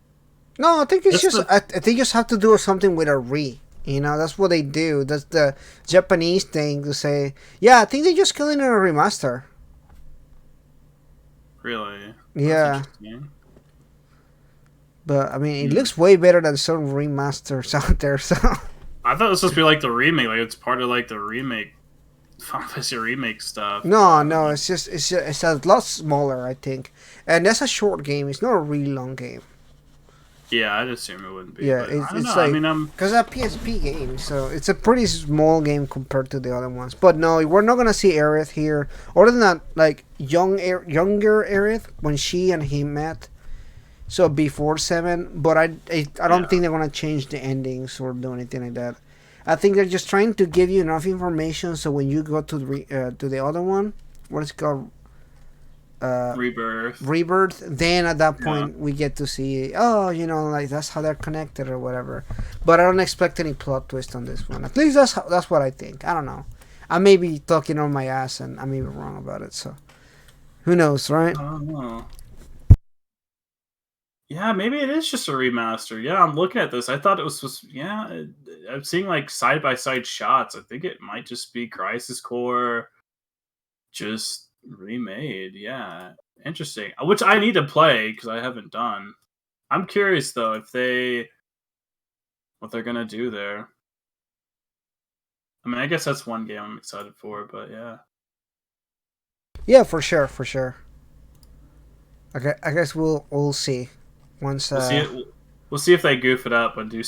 No, I think it's
That's
just
the
I think you just have to do something with a re. You know, that's what they do. That's the Japanese thing to say. Yeah, I think they're just killing it a remaster.
really. That's
Yeah,
interesting.
but I mean, it
Hmm.
looks way better than some remasters out there. So
I thought it was supposed to be like the remake. Like it's part of like the remake, Final Fantasy remake stuff. But
no,
I don't
no,
know.
it's a lot smaller, I think, and that's a short game. It's not a really long game.
Yeah, I'd assume it wouldn't be,
Yeah,
but I don't know.
it's
I
like
mean,
because a PSP game, so it's a pretty small game compared to the other ones. But no, we're not gonna see Aerith here, other than that, like younger Aerith when she and he met. So before Seven, but I don't
yeah,
think they're gonna change the endings or do anything like that. I think they're just trying to give you enough information so when you go to the other one, what is it called, uh,
Rebirth.
Rebirth, then at that
Yeah.
point we get to see, oh, like that's how they're connected or whatever. But I don't expect any plot twist on this one. At least that's what I think. I don't know. I may be talking on my ass and I may be wrong about it. So who knows, right?
I don't know. Yeah, maybe it is just a remaster. Yeah, I'm looking at this. I thought it was supposed. Yeah, I'm seeing like side by side shots. I think it might just be Crisis Core, just remade. Yeah, interesting. Which I need to play because I haven't done. I'm curious though if they what they're gonna do there. I mean, I guess that's one game I'm excited for, but yeah.
Yeah, for sure, for sure. Okay, I guess we'll see once.
We'll see it. We'll see if they goof it up and do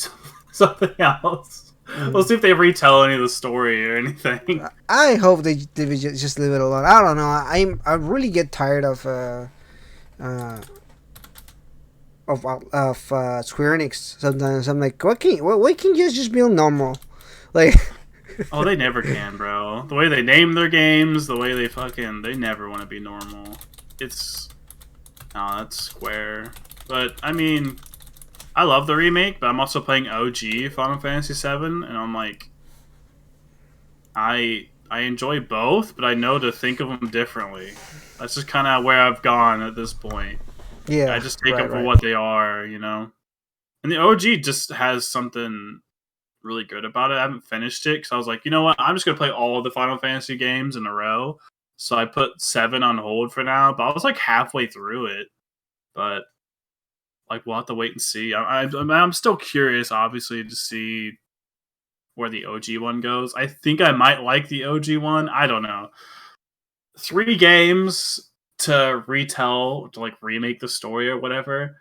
something else. We'll
Mhm.
see if they retell any of the story or anything.
I hope they would just leave it alone. I don't know. I really get tired uh, of Square Enix. Sometimes I'm like, why can't you just be normal? Like,
Oh, they never can, bro. The way they name their games, the way they never want to be normal. It's no, that's Square. But I mean, I love the remake, but I'm also playing OG Final Fantasy VII, and I'm like, I enjoy both, but I know to think of them differently. That's just kind of where I've gone at this point. I
Yeah,
just take
right,
them for
right.
what they are, you know. And the OG just has something really good about it. I haven't finished it because I was like, you know what? I'm just gonna play all of the Final Fantasy games in a row. So I put 7 on hold for now, but I was like halfway through it. But like, we'll have to wait and see. I'm still curious, obviously, to see where the OG one goes. I think I might like the OG one. I don't know. 3 games to retell, to like remake the story or whatever.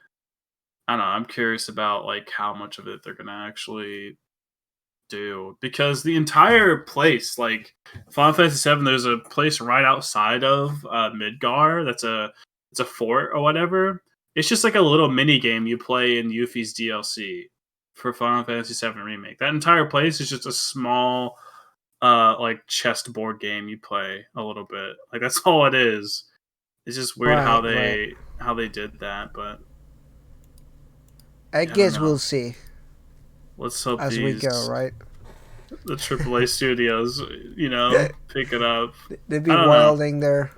I don't know. I'm curious about like how much of it they're gonna actually do, because the entire place, like Final Fantasy VII, there's a place right outside of Midgar. It's a fort or whatever. It's just like a little mini game you play in Yuffie's DLC for Final Fantasy VII Remake. That entire place is just a small like chessboard game you play a little bit. Like that's all it is. It's just weird
Right, right.
how they did that, but
I
yeah, I don't
guess
know.
we'll see
Let's hope
as we go,
these
right?
the AAA studios, pick it up.
They'd be
I don't know.
wilding there.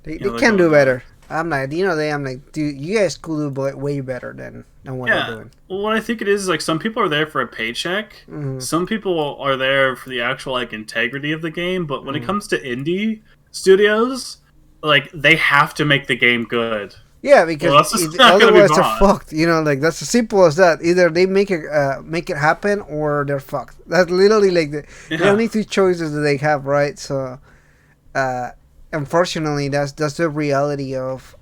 They
They're
can
going
do
nuts.
better. I'm like, I'm like, dude, you guys could do way better than what they're
Yeah.
doing.
Well, what I think it is like some people are there for a paycheck.
Mm-hmm.
Some people are there for the actual like integrity of the game. But when it
Mm-hmm.
comes to indie studios, like they have to make the game good.
Yeah,
Well,
because
that's just not gonna be
otherwise they're
bought.
fucked. Like that's as simple as that. Either they make it happen or they're fucked. That's literally like the
Yeah.
only two choices that they have, right? So, uh, unfortunately, that's the reality of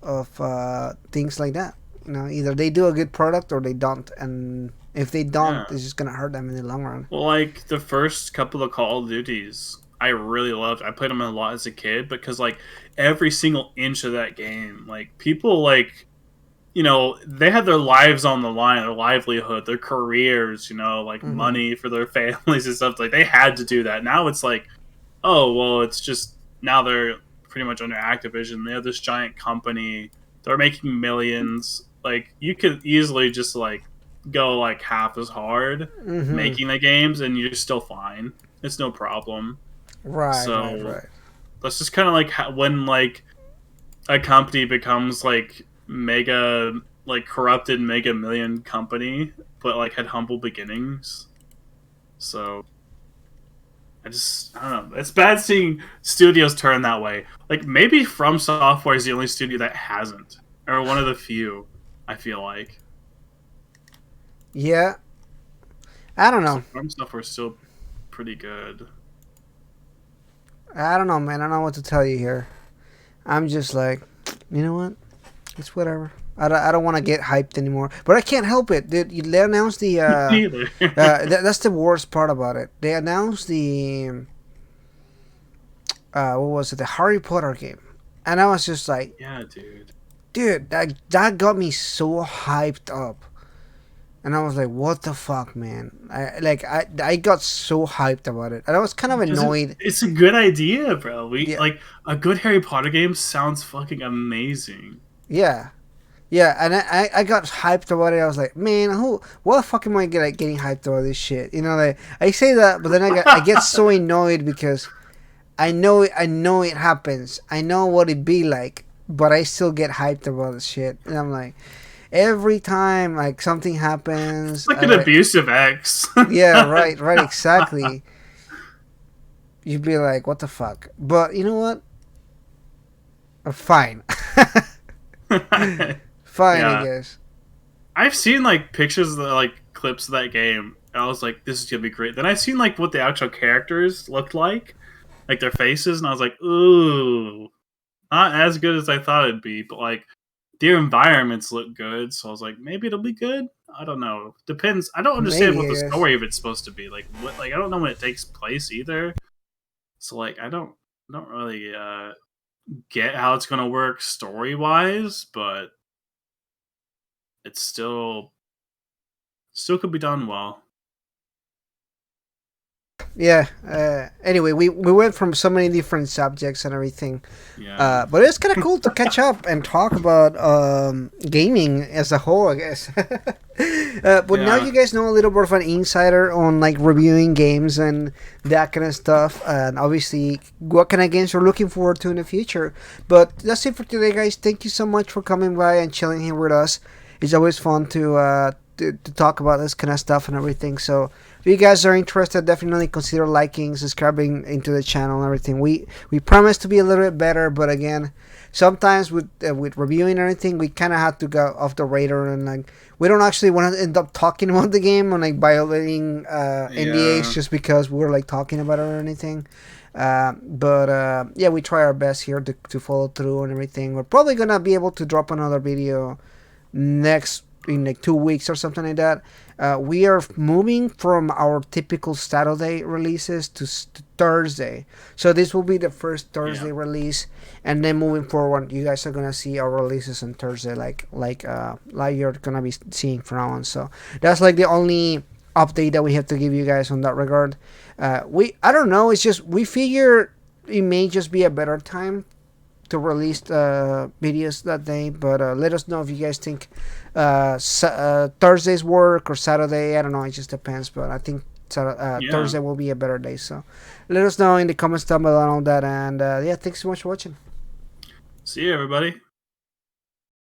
things like that. Either they do a good product or they don't, and if they don't,
Yeah.
it's just gonna hurt them in the long run.
Well, like the first couple of Call of Duties, I really loved. I played them a lot as a kid because like every single inch of that game, like people like they had their lives on the line, their livelihood, their careers, like
Mm-hmm.
money for their families and stuff. Like they had to do that. Now it's like, oh well, it's just now they're pretty much under Activision. They have this giant company. They're making millions. Like you could easily just like go like half as hard
Mm-hmm.
making the games, and you're still fine. It's no problem.
Right, right,
So
right.
that's just kind of like when like a company becomes like mega like corrupted mega million company but like had humble beginnings. So I don't know, it's bad seeing studios turn that way. Like maybe From Software is the only studio that hasn't, or one of the few, I feel like.
Yeah, I don't
So
know.
From Software is still pretty good.
I don't know, man. I don't know what to tell you here. I'm just like, you know what? It's whatever. I don't want to get hyped anymore. But I can't help it. They announced the.
Neither.
That's the worst part about it. They announced the. What was it? The Harry Potter game. And I was just like,
Yeah, dude.
dude, that got me so hyped up. And I was like, what the fuck, man? I got so hyped about it. And I was kind of
Because
annoyed.
it's a good idea, bro. We
Yeah.
like a good Harry Potter game sounds fucking amazing.
Yeah. Yeah, and I got hyped about it. I was like, man, what the fuck am I getting hyped about this shit? Like I say that, but then I get so annoyed because I know it happens. I know what it be like, but I still get hyped about this shit. And I'm like, every time like something
It's
happens,
like an abusive ex.
yeah, right, right, exactly. You'd be like, what the fuck? But you know what? Fine, fine, I
Yeah,
guess.
I've seen like pictures of like clips of that game. I was like, this is gonna be great. Then I've seen like what the actual characters looked like their faces, and I was like, ooh, not as good as I thought it'd be. But like their environments look good, so I was like, maybe it'll be good. I don't know. Depends. I don't understand
Maybe
what
I
the
guess.
story of it's supposed to be. Like what? Like I don't know when it takes place either. So like I don't really get how it's gonna work story wise, but it's still could be done well.
Yeah. Anyway, we went from so many different subjects and everything.
Yeah.
But it's kind of cool to catch up and talk about gaming as a whole, I guess. But now
Yeah.
you guys know a little bit of an insider on like reviewing games and that kind of stuff, and obviously what kind of games we're looking forward to in the future. But that's it for today, guys. Thank you so much for coming by and chilling here with us. It's always fun to talk about this kind of stuff and everything. So if you guys are interested, definitely consider liking, subscribing into the channel and everything. We promise to be a little bit better, but again, sometimes with reviewing and everything, we kind of have to go off the radar, and like we don't actually want to end up talking about the game and like violating NDAs
Yeah.
just because we're like talking about it or anything. But yeah, we try our best here to follow through and everything. We're probably gonna be able to drop another video next in like 2 weeks or something like that. We are moving from our typical Saturday releases to Thursday, so this will be the first
Yeah.
Thursday release, and then moving forward, you guys are gonna see our releases on Thursday, like you're gonna be seeing from now on. So that's like the only update that we have to give you guys on that regard. We I don't know. It's just we figure it may just be a better time to release videos that day. But let us know if you guys think Thursday's work or Saturday. I don't know. It just depends. But I think
Yeah.
Thursday will be a better day. So let us know in the comments down below and all that. And yeah, thanks so much for watching.
See you, everybody.